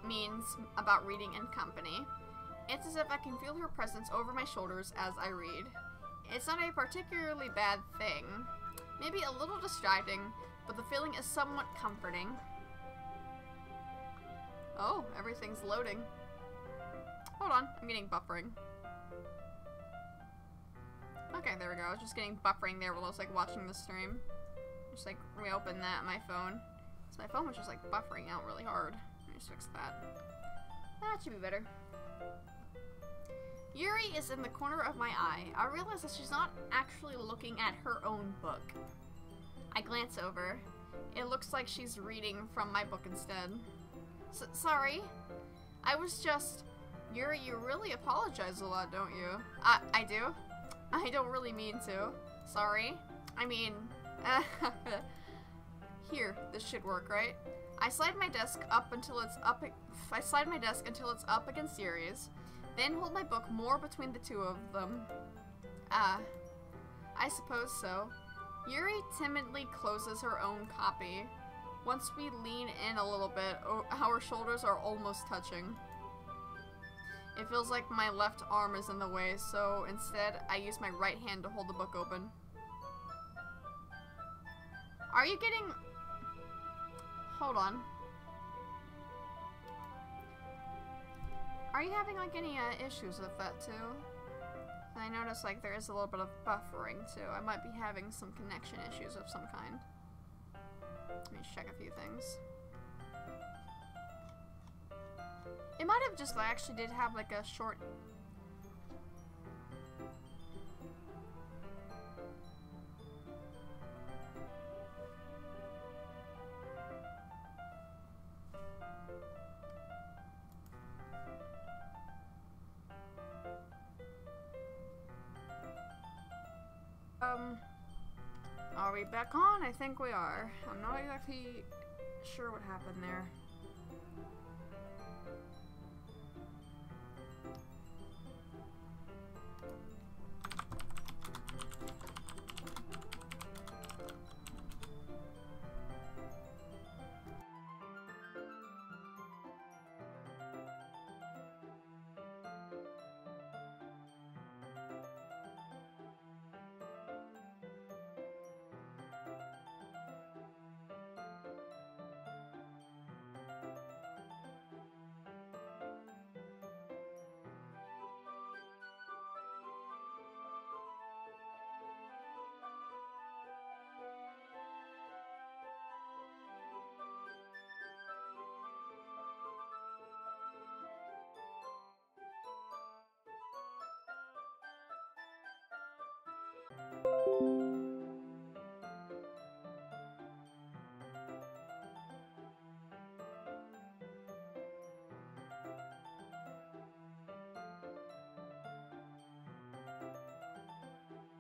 Means about reading in company. It's as if I can feel her presence over my shoulders as I read. It's not a particularly bad thing. Maybe a little distracting, but the feeling is somewhat comforting. Oh, everything's loading. Hold on, I'm getting buffering. Okay, there we go. I was just getting buffering there while I was like watching the stream. Just like reopen that on my phone. So my phone was just like buffering out really hard. Let me just fix that. That should be better. Yuri is in the corner of my eye. I realize that she's not actually looking at her own book. I glance over. It looks like she's reading from my book instead. Sorry. I was just... Yuri, you really apologize a lot, don't you? I do? I don't really mean to. Sorry. I mean, here, this should work, right? I slide my desk until it's up against Yuri's, then hold my book more between the two of them. I suppose so. Yuri timidly closes her own copy. Once we lean in a little bit, our shoulders are almost touching. It feels like my left arm is in the way, so instead I use my right hand to hold the book open. Are you getting... Hold on. Are you having like any issues with that too? I noticed like there is a little bit of buffering too. I might be having some connection issues of some kind. Let me check a few things. It might have just, I actually did have like a short... Are we back on? I think we are. I'm not exactly sure what happened there.